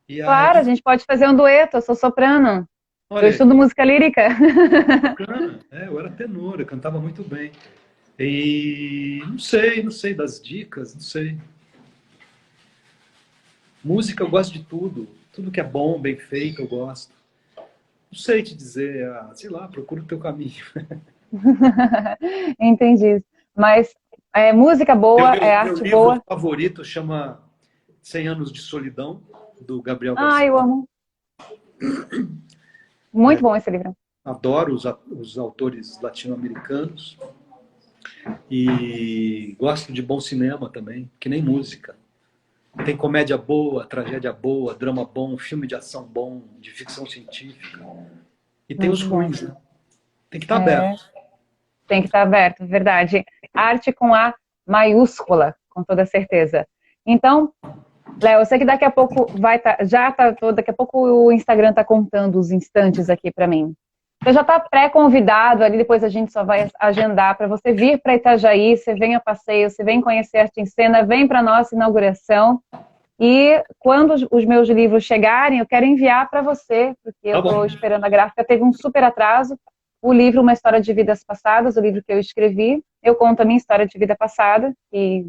E claro, a aí, gente pode fazer um dueto, eu sou soprano. Eu olha aí, estudo música lírica. bacana. Eu era tenor, eu cantava muito bem. E não sei das dicas, não sei. Música eu gosto de tudo. Tudo que é bom, bem feito, eu gosto. Não sei te dizer, sei lá, procura o teu caminho. Entendi. Mas música Meu, boa, meu, meu arte livro boa. favorito chama 100 Anos de Solidão, do Gabriel Ah, Garcia. eu amo. Muito bom esse livro. Adoro os autores latino-americanos e gosto de bom cinema também, que nem música. Tem comédia boa, tragédia boa, drama bom, filme de ação bom, de ficção científica. E tem os Muito bom. ruins, né? Tem que estar aberto. Tem que estar aberto, verdade. Arte com A maiúscula, com toda certeza. Então, Léo, eu sei que daqui a pouco daqui a pouco o Instagram está contando os instantes aqui para mim. Você já está pré-convidado ali, depois a gente só vai agendar para você vir para Itajaí, você vem a passeio, você vem conhecer Arte em Cena, vem para a nossa inauguração. E quando os meus livros chegarem, eu quero enviar para você, porque eu Tá estou bom. esperando a gráfica, teve um super atraso. O livro Uma História de Vidas Passadas, o livro que eu escrevi, eu conto a minha história de vida passada, e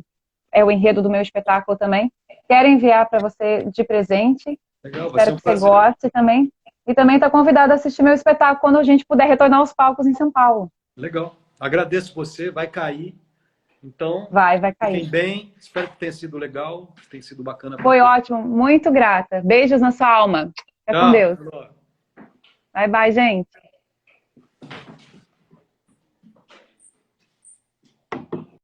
é o enredo do meu espetáculo também. Quero enviar para você de presente. Legal, vai ser Espero um que você prazer. goste também. E também está convidado a assistir meu espetáculo quando a gente puder retornar aos palcos em São Paulo. Legal. Agradeço você, vai cair. Então, Vai cair. fiquem bem. Espero que tenha sido legal, que tenha sido bacana para Foi todos. ótimo, muito grata. Beijos na sua alma. Fica com Tchau. Deus. Bye, bye, gente.